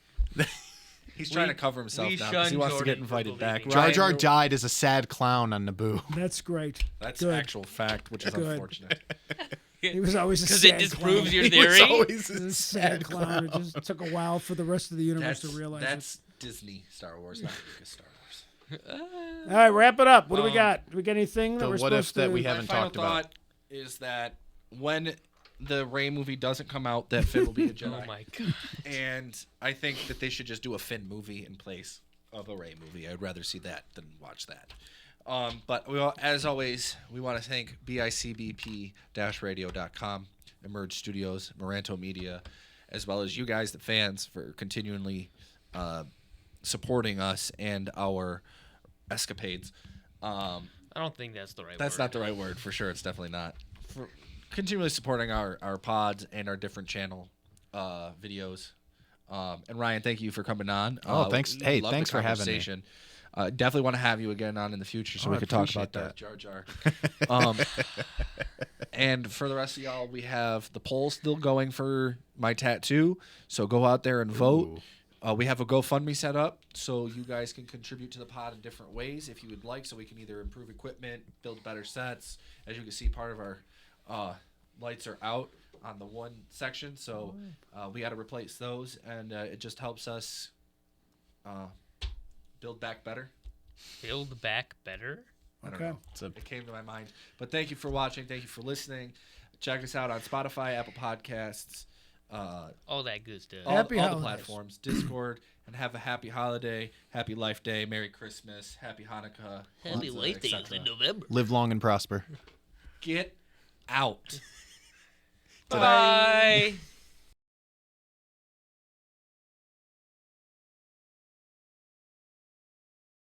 He's trying to cover himself we now because he shun wants to get Jordan for invited back. believing. Jar Ryan, Jar you're- died as a sad clown on Naboo. That's great. That's Good. actual fact, which is Good. unfortunate. He was always a Because sad it disproves clown. your He was theory. always He was a a sad clown. It just took a while for the rest of the universe to realize That's Disney Star Wars, not Lucas Star Wars. it. All right, wrap it up. What do we got? Do we got anything that The we're what if supposed to? that we My haven't final talked about. thought is that when the Rey movie doesn't come out, that Finn will be a Jedi. Oh my god. And I think that they should just do a Finn movie in place of a Rey movie. I'd rather see that than watch that. But as always, we want to thank bicbp-radio.com, Emerge Studios, Moranto Media, as well as you guys, the fans, for continually supporting us and our escapades. I don't think that's the right word. That's not the right word, for sure. It's definitely not. For continually supporting our pods and our different channel videos. And Ryan, thank you for coming on. Oh, thanks. We Hey, love the thanks for having me. conversation. Definitely want to have you again on in the future so Oh, we I could talk about appreciate Darth Jar Jar. And for the rest of y'all, we have the poll still going for my tattoo. So go out there and vote. We have a GoFundMe set up, so you guys can contribute to the pod in different ways if you would like, so we can either improve equipment, build better sets. As you can see, part of our lights are out on the one section, so we got to replace those, and it just helps us build back better. Build back better? I don't Okay. know. It came to my mind. But thank you for watching. Thank you for listening. Check us out on Spotify, Apple Podcasts, All that good stuff. all Happy the holidays. platforms, Discord, and have a happy holiday, happy Life Day, Merry Christmas, Happy Hanukkah, Happy Life Day etc. in November. Live long and prosper. Get out. Bye.